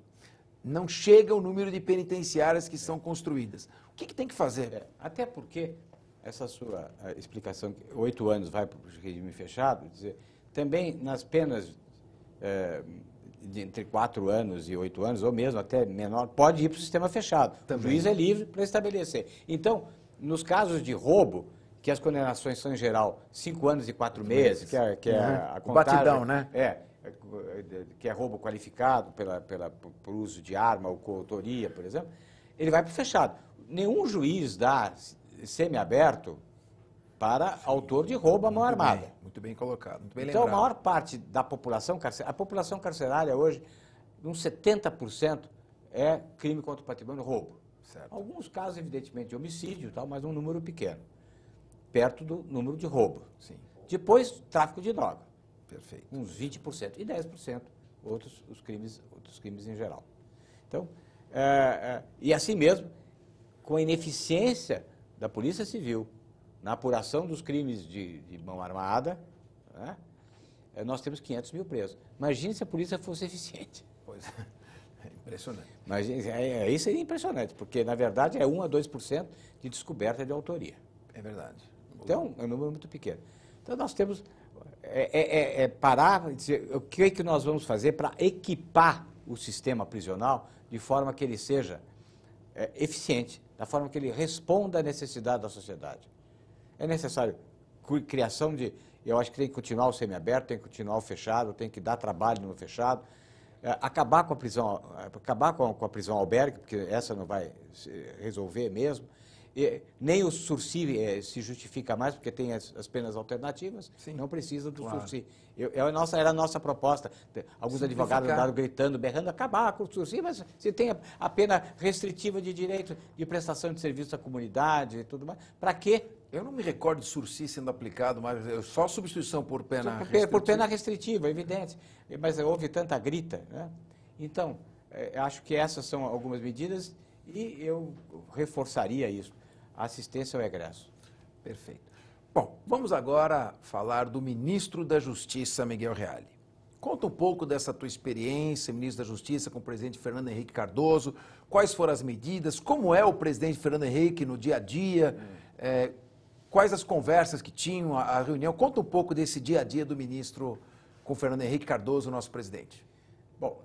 Não chega o número de penitenciárias que são construídas. O que tem que fazer? Até porque essa sua explicação, que 8 anos vai para o regime fechado, dizer, também nas penas de entre 4 anos e 8 anos, ou mesmo até menor, pode ir para o sistema fechado. Também. O juiz é livre para estabelecer. Então, nos casos de roubo, que as condenações são, em geral, 5 anos e 4 meses, que é a contagem, batidão, né? Que é roubo qualificado por uso de arma ou coautoria, por exemplo, ele vai para o fechado. Nenhum juiz dá semiaberto para autor de roubo à mão armada. Muito bem colocado, muito bem então, lembrado. a maior parte da população carcerária hoje, uns 70%, é crime contra o patrimônio, roubo. Certo. Alguns casos, evidentemente, de homicídio, tal, mas um número pequeno, perto do número de roubo. Sim. Depois, tráfico de droga. Perfeito. Uns 20%. E 10% outros crimes em geral. Então, e assim mesmo, com a ineficiência da Polícia Civil na apuração dos crimes de mão armada, né, nós temos 500 mil presos. Imagine se a polícia fosse eficiente. Pois é impressionante. Mas isso seria impressionante, porque, na verdade, é 1 a 2% de descoberta de autoria. É verdade. Então, é um número muito pequeno. Então, nós temos parar e dizer o que é que nós vamos fazer para equipar o sistema prisional de forma que ele seja eficiente, da forma que ele responda à necessidade da sociedade. É necessário criação de... Eu acho que tem que continuar o semiaberto, tem que continuar o fechado, tem que dar trabalho no fechado, acabar com a prisão, com a prisão albergue, porque essa não vai resolver mesmo. Nem o sursi se justifica mais, porque tem as penas alternativas. Sim, não precisa do sursi. Era a nossa proposta. Alguns advogados andaram gritando, berrando, acabar com o sursi, mas se tem a pena restritiva de direito de prestação de serviço à comunidade e tudo mais, para quê? Eu não me recordo de sursi sendo aplicado, mas só substituição por pena restritiva. Por pena restritiva, evidente. Mas houve tanta grita, né? Então, acho que essas são algumas medidas e eu reforçaria isso. A assistência ao egresso. Perfeito. Bom, vamos agora falar do ministro da Justiça, Miguel Reale. Conta um pouco dessa tua experiência, ministro da Justiça, com o presidente Fernando Henrique Cardoso. Quais foram as medidas? Como é o presidente Fernando Henrique no dia a dia? Quais as conversas que tinham, a reunião? Conta um pouco desse dia a dia do ministro com o Fernando Henrique Cardoso, nosso presidente. Bom,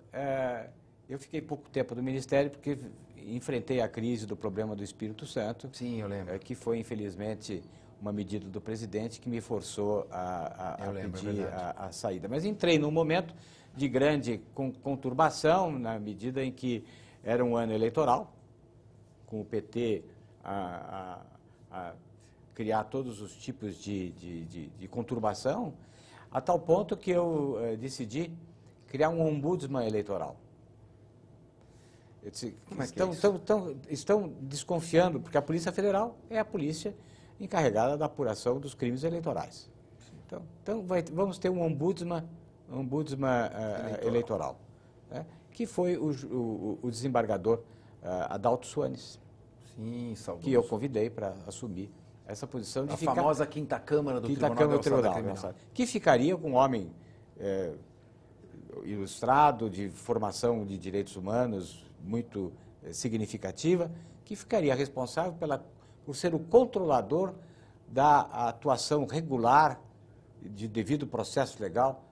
eu fiquei pouco tempo no Ministério porque enfrentei a crise do problema do Espírito Santo. Sim, eu lembro. Que foi, infelizmente, uma medida do presidente que me forçou a pedir a saída. Mas entrei num momento de grande conturbação, na medida em que era um ano eleitoral, com o PT a criar todos os tipos de conturbação, a tal ponto que eu decidi criar um ombudsman eleitoral. Eu disse, estão desconfiando, porque a Polícia Federal é a polícia encarregada da apuração dos crimes eleitorais. Então vamos ter um ombudsman eleitoral, né, que foi o desembargador Adalto Suanes, sim, saudoso, que eu convidei para assumir essa posição de a famosa Quinta Câmara do Tribunal Criminal, que ficaria com um homem ilustrado, de formação de direitos humanos muito significativa, que ficaria responsável por ser o controlador da atuação regular de devido processo legal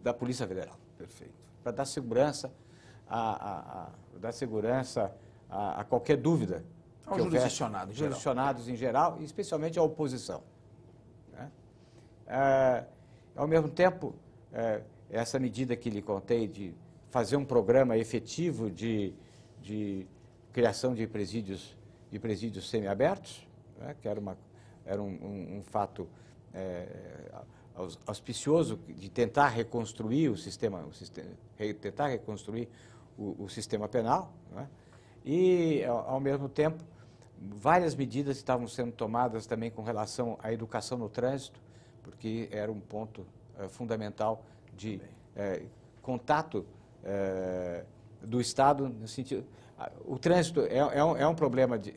da Polícia Federal. Perfeito. Para dar segurança a qualquer dúvida. Aos jurisdicionados em geral, e especialmente à oposição. Né? Ao mesmo tempo, essa medida que lhe contei de fazer um programa efetivo de criação de presídios semiabertos, né, que era um fato auspicioso de tentar reconstruir o sistema penal, né, E, ao mesmo tempo, várias medidas estavam sendo tomadas também com relação à educação no trânsito, porque era um ponto fundamental de contato do Estado no sentido. O trânsito é um problema de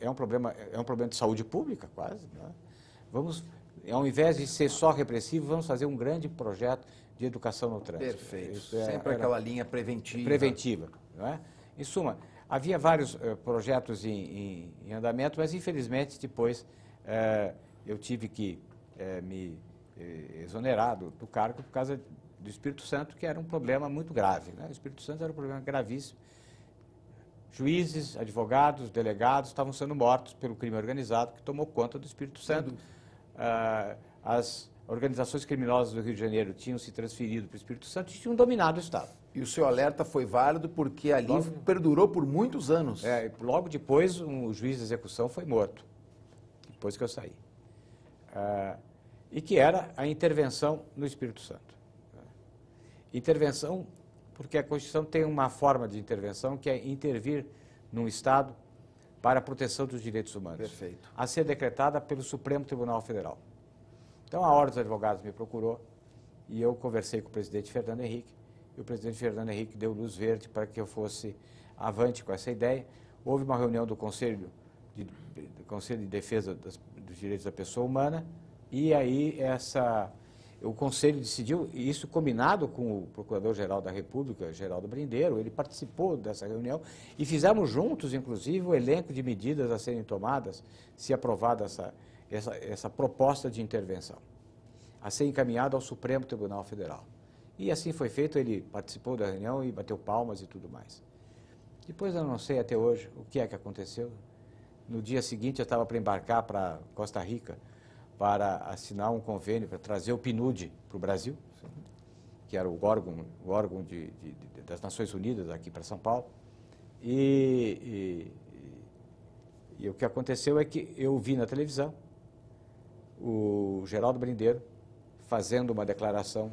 saúde pública, quase. Né? Vamos, ao invés de ser só repressivo, vamos fazer um grande projeto de educação no trânsito. Perfeito. Sempre aquela linha preventiva. Preventiva, não é? Em suma, havia vários projetos em andamento, mas infelizmente depois eu tive que me exonerar do cargo por causa do Espírito Santo, que era um problema muito grave. Né? O Espírito Santo era um problema gravíssimo. Juízes, advogados, delegados estavam sendo mortos pelo crime organizado que tomou conta do Espírito Santo. As organizações criminosas do Rio de Janeiro tinham se transferido para o Espírito Santo e tinham dominado o Estado. E o seu alerta foi válido porque ali perdurou por muitos anos. Logo depois, o juiz de execução foi morto, depois que eu saí. E que era a intervenção no Espírito Santo. Intervenção, porque a Constituição tem uma forma de intervenção que é intervir num Estado para a proteção dos direitos humanos. Perfeito. A ser decretada pelo Supremo Tribunal Federal. Então, a Ordem dos Advogados me procurou e eu conversei com o presidente Fernando Henrique, e o presidente Fernando Henrique deu luz verde para que eu fosse avante com essa ideia. Houve uma reunião do Conselho de Defesa dos Direitos da Pessoa Humana, e aí o Conselho decidiu, e isso combinado com o Procurador-Geral da República, Geraldo Brindeiro, ele participou dessa reunião, e fizemos juntos, inclusive, o elenco de medidas a serem tomadas, se aprovada essa proposta de intervenção, a ser encaminhada ao Supremo Tribunal Federal. E assim foi feito, ele participou da reunião e bateu palmas e tudo mais. Depois eu não sei até hoje o que é que aconteceu. No dia seguinte eu estava para embarcar para Costa Rica para assinar um convênio para trazer o PNUD para o Brasil, que era o órgão das Nações Unidas aqui para São Paulo. E o que aconteceu é que eu vi na televisão o Geraldo Brindeiro fazendo uma declaração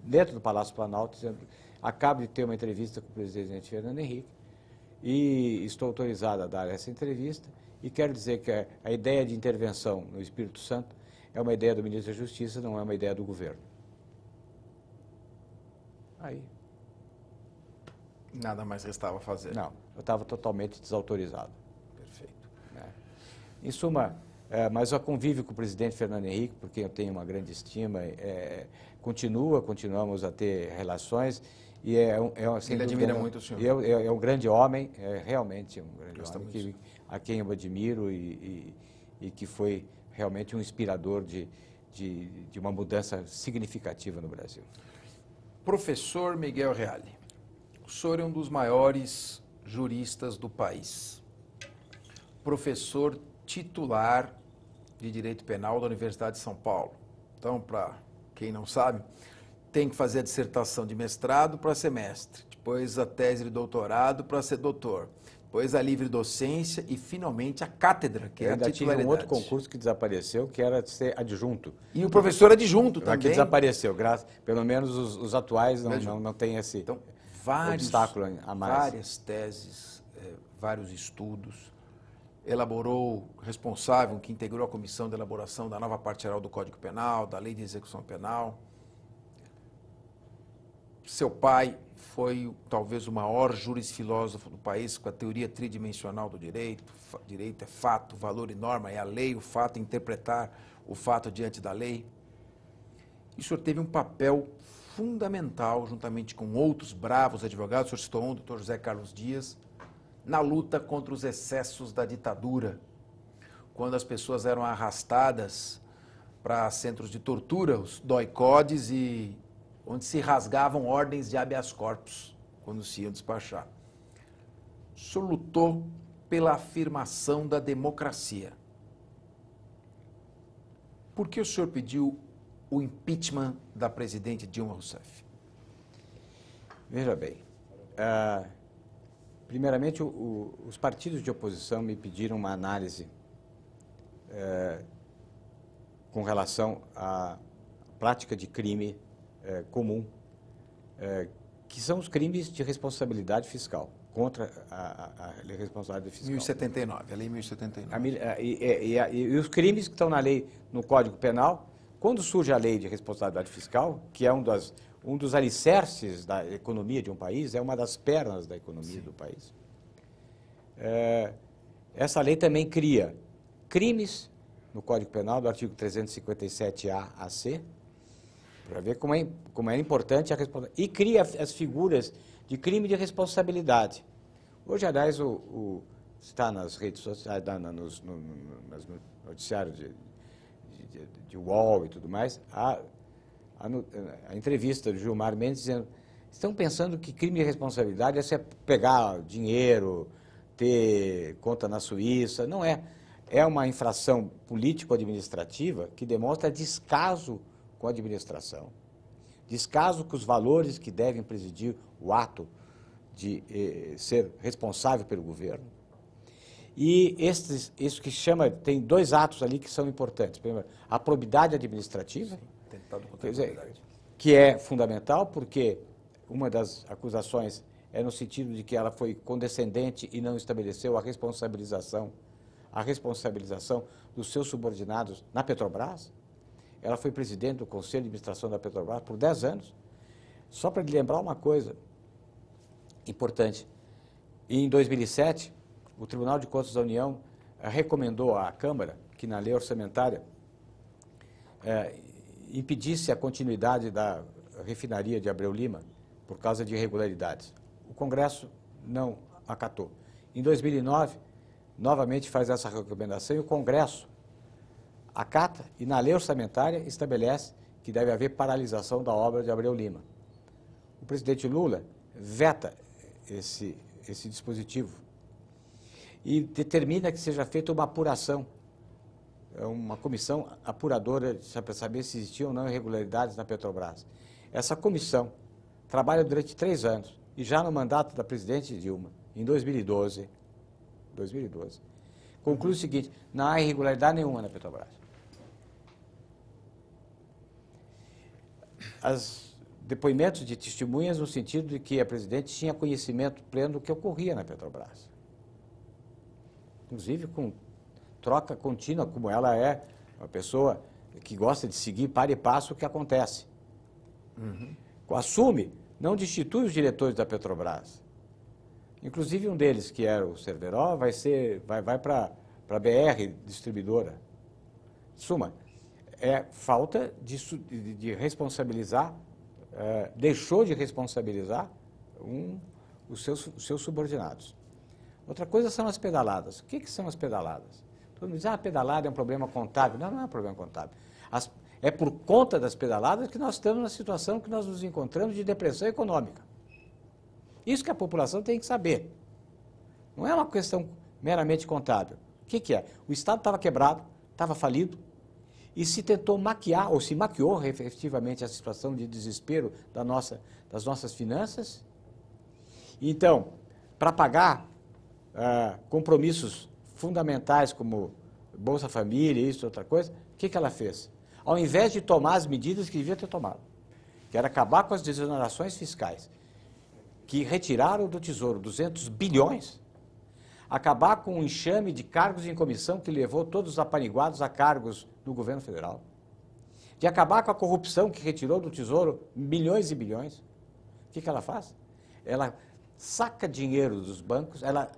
dentro do Palácio Planalto, dizendo: acabo de ter uma entrevista com o presidente Fernando Henrique e estou autorizado a dar essa entrevista e quero dizer que a ideia de intervenção no Espírito Santo é uma ideia do ministro da Justiça, não é uma ideia do governo. Aí. Nada mais restava fazer. Não, eu estava totalmente desautorizado. Perfeito. Em suma, mas eu convivo com o presidente Fernando Henrique, porque eu tenho uma grande estima, continuamos a ter relações, e ele admira muito o senhor. É um grande homem, realmente um grande homem, a quem eu admiro e que foi realmente um inspirador de uma mudança significativa no Brasil. Professor Miguel Reale, o senhor é um dos maiores juristas do país, professor titular de Direito Penal da Universidade de São Paulo. Então, para quem não sabe, tem que fazer a dissertação de mestrado para ser mestre, depois a tese de doutorado para ser doutor, depois a livre docência e, finalmente, a cátedra, que é a titularidade. Tinha um outro concurso que desapareceu, que era de ser adjunto. E o professor adjunto também. Que desapareceu, pelo menos os atuais não têm esse então, obstáculo a mais. Várias teses, vários estudos. Elaborou, responsável, que integrou a comissão de elaboração da nova parte geral do Código Penal, da Lei de Execução Penal. Seu pai foi talvez o maior jurisfilósofo do país, com a teoria tridimensional do direito. Direito é fato, valor e norma, é a lei, o fato, interpretar o fato diante da lei. E o senhor teve um papel fundamental, juntamente com outros bravos advogados, o senhor citou o doutor José Carlos Dias, na luta contra os excessos da ditadura, quando as pessoas eram arrastadas para centros de tortura, os DOI-CODES, e onde se rasgavam ordens de habeas corpus, quando se iam despachar. O senhor lutou pela afirmação da democracia. Por que o senhor pediu o impeachment da presidente Dilma Rousseff? Veja bem, primeiramente, os partidos de oposição me pediram uma análise com relação à prática de crime comum, que são os crimes de responsabilidade fiscal. contra a responsabilidade fiscal. 1079, a lei 1079. E os crimes que estão na lei, no Código Penal, quando surge a lei de responsabilidade fiscal, que é um dos alicerces da economia de um país, é uma das pernas da economia do país, essa lei também cria crimes no Código Penal, do artigo 357A a C, para ver como é importante a responsabilidade. E cria as figuras de crime de responsabilidade. Hoje, aliás, está nas redes sociais, nos noticiários de UOL e tudo mais, a entrevista do Gilmar Mendes dizendo: estão pensando que crime de responsabilidade é você pegar dinheiro, ter conta na Suíça. Não é. É uma infração político-administrativa que demonstra descaso com a administração, descaso com os valores que devem presidir o ato de ser responsável pelo governo. E isso que chama, tem dois atos ali que são importantes. Primeiro, a probidade administrativa, quer dizer, que é fundamental, porque uma das acusações é no sentido de que ela foi condescendente e não estabeleceu a responsabilização dos seus subordinados na Petrobras. Ela foi presidente do Conselho de Administração da Petrobras por 10 anos. Só para lhe lembrar uma coisa importante, em 2007, o Tribunal de Contas da União recomendou à Câmara que, na lei orçamentária, impedisse a continuidade da refinaria de Abreu Lima por causa de irregularidades. O Congresso não acatou. Em 2009, novamente faz essa recomendação e o Congresso acata e, na lei orçamentária, estabelece que deve haver paralisação da obra de Abreu Lima. O presidente Lula veta esse dispositivo e determina que seja feita uma apuração, uma comissão apuradora para saber se existiam ou não irregularidades na Petrobras. Essa comissão trabalha durante 3 anos e já no mandato da presidente Dilma, em 2012, conclui o seguinte: não há irregularidade nenhuma na Petrobras. Depoimentos de testemunhas no sentido de que a presidente tinha conhecimento pleno do que ocorria na Petrobras. Inclusive com troca contínua, como ela é uma pessoa que gosta de seguir para e passo o que acontece. Assume, não destitui os diretores da Petrobras. Inclusive um deles, que era o Cerveró, vai para a BR distribuidora. Suma, é falta de responsabilizar, deixou de responsabilizar os seus subordinados. Outra coisa são as pedaladas. O que são as pedaladas? Todo mundo diz: a pedalada é um problema contábil. Não, não é um problema contábil. É por conta das pedaladas que nós estamos na situação que nós nos encontramos de depressão econômica. Isso que a população tem que saber. Não é uma questão meramente contábil. O que é? O Estado estava quebrado, estava falido, e se tentou maquiar, ou se maquiou efetivamente a situação de desespero das nossas finanças. Então, para pagar compromissos fundamentais como Bolsa Família, isso, outra coisa, o que ela fez? Ao invés de tomar as medidas que devia ter tomado, que era acabar com as desonerações fiscais, que retiraram do Tesouro 200 bilhões, acabar com um enxame de cargos em comissão que levou todos os apaniguados a cargos no governo federal, de acabar com a corrupção que retirou do Tesouro milhões e bilhões. O que ela faz? Ela saca dinheiro dos bancos, ela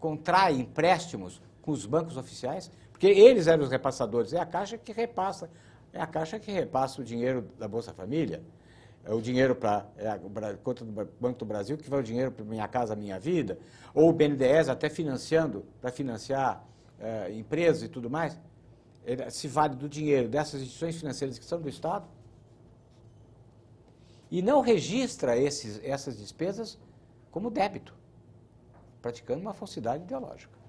contrai empréstimos com os bancos oficiais, porque eles eram os repassadores, é a Caixa que repassa o dinheiro da Bolsa Família, é o dinheiro para a conta do Banco do Brasil, que vai o dinheiro para Minha Casa Minha Vida, ou o BNDES até para financiar empresas e tudo mais. Ele se vale do dinheiro dessas instituições financeiras que são do Estado e não registra essas despesas como débito, praticando uma falsidade ideológica.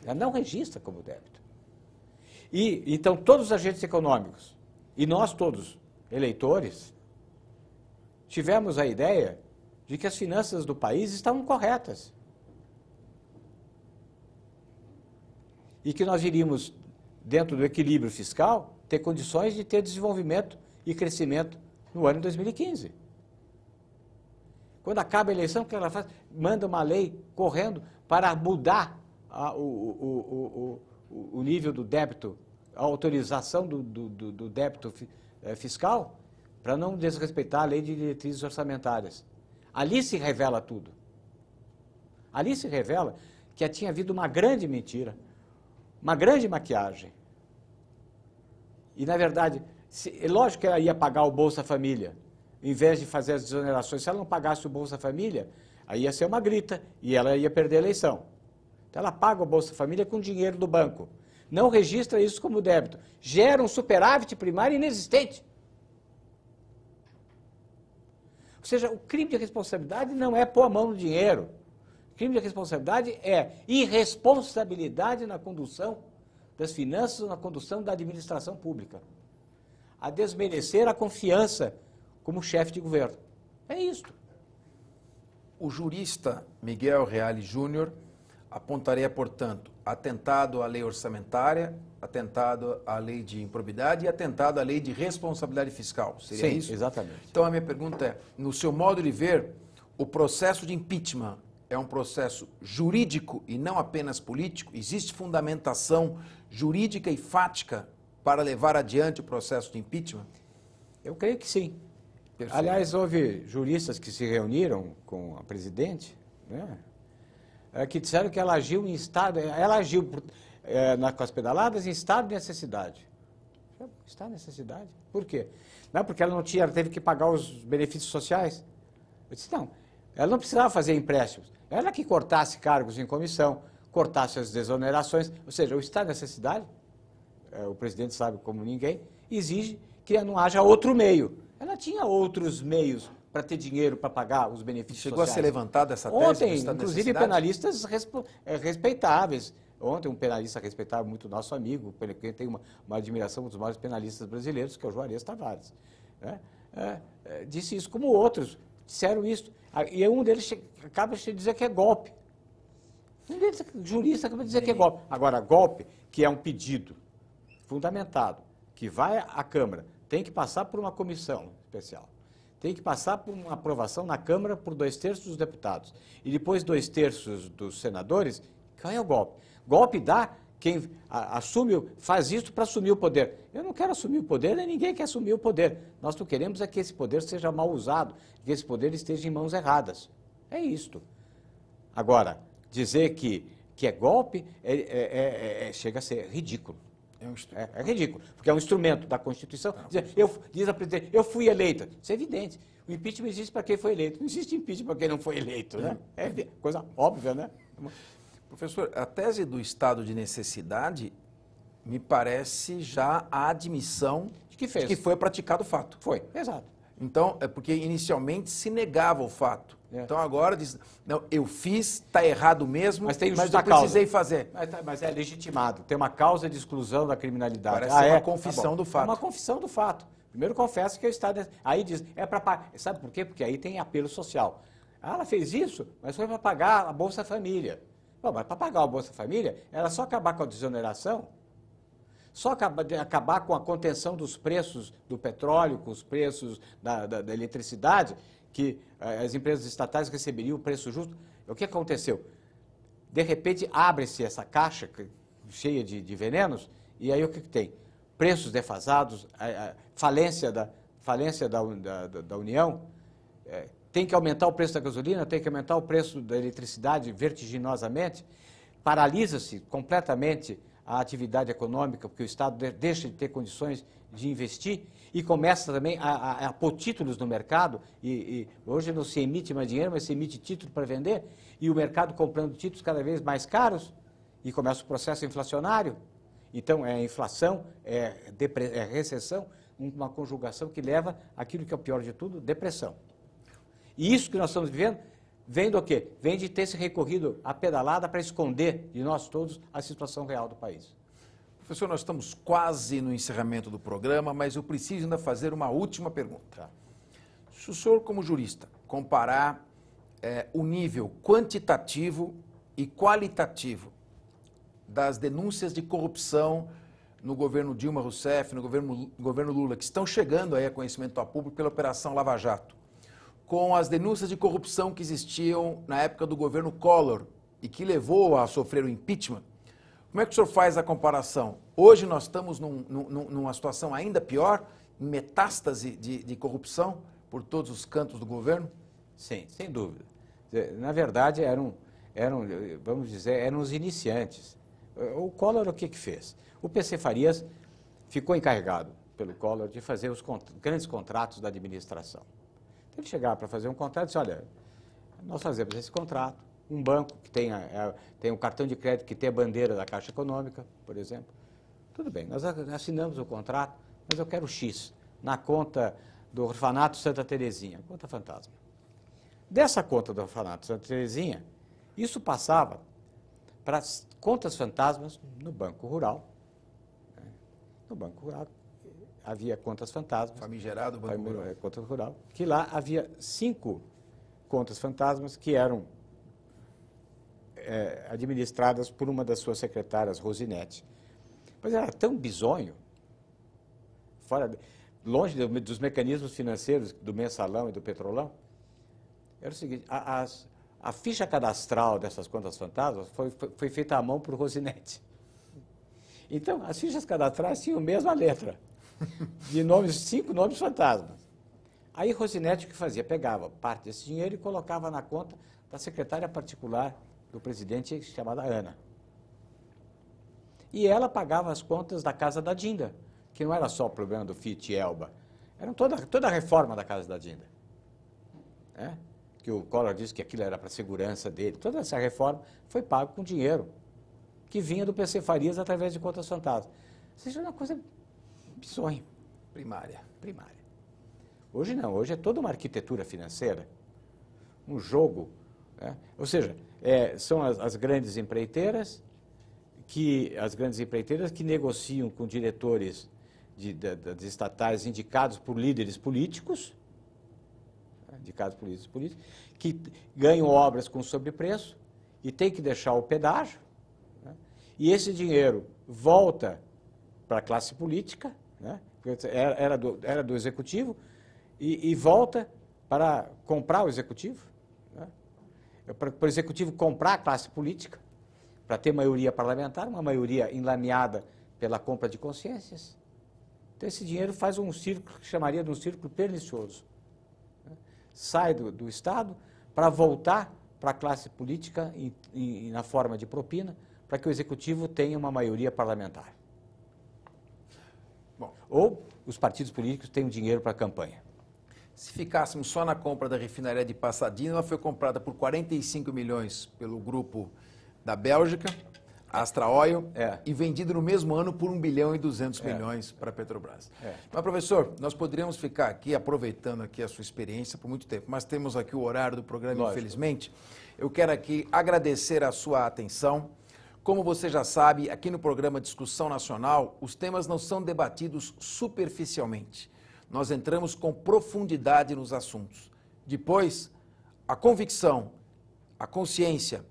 Ela não registra como débito. E, então, todos os agentes econômicos, e nós todos, eleitores, tivemos a ideia de que as finanças do país estavam corretas. E que nós iríamos, dentro do equilíbrio fiscal, ter condições de ter desenvolvimento e crescimento no ano de 2015. Quando acaba a eleição, o que ela faz? Manda uma lei correndo para mudar o nível do débito, a autorização do débito fiscal, para não desrespeitar a lei de diretrizes orçamentárias. Ali se revela tudo. Ali se revela que tinha havido uma grande mentira, uma grande maquiagem. E, na verdade, é lógico que ela ia pagar o Bolsa Família, em vez de fazer as desonerações. Se ela não pagasse o Bolsa Família, aí ia ser uma grita e ela ia perder a eleição. Então, ela paga o Bolsa Família com dinheiro do banco. Não registra isso como débito. Gera um superávit primário inexistente. Ou seja, o crime de responsabilidade não é pôr a mão no dinheiro. O crime de responsabilidade é irresponsabilidade na condução das finanças, na condução da administração pública. A desmerecer a confiança como chefe de governo. É isto. O jurista Miguel Reale Júnior apontaria, portanto, atentado à lei orçamentária, atentado à lei de improbidade e atentado à lei de responsabilidade fiscal. Seria Sim, isso? Exatamente. Então, a minha pergunta é, no seu modo de ver, o processo de impeachment é um processo jurídico e não apenas político? Existe fundamentação jurídica e fática para levar adiante o processo de impeachment? Eu creio que sim. Perfeito. Aliás, houve juristas que se reuniram com a presidente, né, que disseram que ela agiu com as pedaladas em estado de necessidade. Estado de necessidade? Por quê? Não, porque ela teve que pagar os benefícios sociais. Eu disse, não, ela não precisava fazer empréstimos. Ela que cortasse cargos em comissão, cortasse as desonerações, ou seja, o estado de necessidade, o presidente sabe como ninguém, exige que não haja outro meio. Ela tinha outros meios para ter dinheiro para pagar os benefícios Chegou sociais. a ser levantada essa tese? Ontem, do estado de inclusive, necessidade? penalistas respeitáveis. Ontem, um penalista respeitável, muito nosso amigo, que tem uma admiração dos maiores penalistas brasileiros, que é o Juarez Tavares, né, disse isso, como outros disseram isso. E um deles acaba de dizer que é golpe. Um deles, jurista, acaba de dizer que é golpe. Agora, golpe, que é um pedido fundamentado, que vai à Câmara, tem que passar por uma comissão especial, tem que passar por uma aprovação na Câmara por 2/3 dos deputados e depois 2/3 dos senadores. Qual é o golpe? Golpe dá quem faz isso para assumir o poder. Eu não quero assumir o poder, nem ninguém quer assumir o poder. Nós não queremos é que esse poder seja mal usado, que esse poder esteja em mãos erradas. É isto. Agora, dizer que é golpe chega a ser ridículo. É ridículo, porque é um instrumento da Constituição. Diz a presidente, eu fui eleita. Isso é evidente. O impeachment existe para quem foi eleito. Não existe impeachment para quem não foi eleito, né? É coisa óbvia, né? Professor, a tese do estado de necessidade me parece já a admissão De que fez. de que foi praticado o fato. Foi, exato. Então, é porque inicialmente se negava o fato. É. Então agora diz, não, eu fiz, está errado mesmo, Mas tem eu justa precisei causa. fazer. Mas é legitimado. Tem uma causa de exclusão da criminalidade. Parece ser uma confissão do fato. É uma confissão do fato. Primeiro confessa que o Estado... Aí diz, é para pagar. Sabe por quê? Porque aí tem apelo social. Ela fez isso, mas foi para pagar a Bolsa Família. Bom, mas para pagar a Bolsa Família, era só acabar com a desoneração, só acabar com a contenção dos preços do petróleo, com os preços da eletricidade, que as empresas estatais receberiam o preço justo. O que aconteceu? De repente, abre-se essa caixa cheia de venenos, e aí o que tem? Preços defasados, falência da União, tem que aumentar o preço da gasolina, tem que aumentar o preço da eletricidade vertiginosamente, paralisa-se completamente a atividade econômica, porque o Estado deixa de ter condições de investir e começa também a pôr títulos no mercado, e hoje não se emite mais dinheiro, mas se emite título para vender, e o mercado comprando títulos cada vez mais caros, e começa o processo inflacionário. Então, é inflação, é recessão, uma conjugação que leva àquilo que é o pior de tudo, depressão. E isso que nós estamos vivendo, vem do quê? Vem de ter se recorrido à pedalada para esconder de nós todos a situação real do país. Professor, nós estamos quase no encerramento do programa, mas eu preciso ainda fazer uma última pergunta. Se o senhor, como jurista, comparar o nível quantitativo e qualitativo das denúncias de corrupção no governo Dilma Rousseff, no governo Lula, que estão chegando aí a conhecimento ao público pela Operação Lava Jato, com as denúncias de corrupção que existiam na época do governo Collor e que levou a sofrer o impeachment. Como é que o senhor faz a comparação? Hoje nós estamos numa situação ainda pior, em metástase de corrupção por todos os cantos do governo? Sim, sem dúvida. Na verdade, vamos dizer, eram os iniciantes. O Collor, o que fez? O PC Farias ficou encarregado pelo Collor de fazer os grandes contratos da administração. Então, ele chegava para fazer um contrato e disse, olha, nós fazemos esse contrato, um banco que tem um cartão de crédito que tem a bandeira da Caixa Econômica, por exemplo. Tudo bem, nós assinamos o contrato, mas eu quero X na conta do orfanato Santa Terezinha, conta fantasma. Dessa conta do orfanato Santa Terezinha, isso passava para as contas fantasmas no Banco Rural. No Banco Rural havia contas fantasmas. Famigerado Banco Rural. Conta Rural, que lá havia 5 contas fantasmas que eram administradas por uma das suas secretárias, Rosinete. Mas era tão bizonho, longe dos mecanismos financeiros do mensalão e do petrolão. Era o seguinte, a ficha cadastral dessas contas fantasmas foi feita à mão por Rosinete. Então, as fichas cadastrais tinham a mesma letra, de 5 nomes fantasmas. Aí Rosinete o que fazia? Pegava parte desse dinheiro e colocava na conta da secretária particular do presidente, chamada Ana. E ela pagava as contas da Casa da Dinda, que não era só o problema do Fiat e Elba, era toda a reforma da Casa da Dinda. Que o Collor disse que aquilo era para a segurança dele. Toda essa reforma foi paga com dinheiro que vinha do PC Farias através de contas fantasmas. Ou seja, uma coisa bizonha. Primária. Hoje não, hoje é toda uma arquitetura financeira, um jogo. Ou seja, são as grandes empreiteiras que negociam com diretores das estatais indicados por líderes políticos, que ganham obras com sobrepreço e tem que deixar o pedágio, e esse dinheiro volta para a classe política, era do executivo, e volta para comprar o executivo, para o executivo comprar a classe política, para ter maioria parlamentar, uma maioria enlameada pela compra de consciências. Então, esse dinheiro faz um círculo que chamaria de um círculo pernicioso. Sai do Estado para voltar para a classe política na forma de propina, para que o Executivo tenha uma maioria parlamentar. Bom, ou os partidos políticos tenham dinheiro para a campanha. Se ficássemos só na compra da refinaria de Passadina, ela foi comprada por 45 milhões pelo grupo da Bélgica, Astra Oil, e vendido no mesmo ano por 1 bilhão e 200 milhões para a Petrobras. Mas, professor, nós poderíamos ficar aqui aproveitando aqui a sua experiência por muito tempo, mas temos aqui o horário do programa, lógico. Infelizmente. Eu quero aqui agradecer a sua atenção. Como você já sabe, aqui no programa Discussão Nacional, os temas não são debatidos superficialmente. Nós entramos com profundidade nos assuntos. Depois, a convicção, a consciência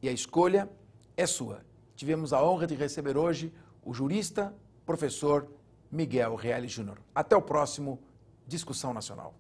e a escolha é sua. Tivemos a honra de receber hoje o jurista, professor Miguel Reale Júnior. Até o próximo Discussão Nacional.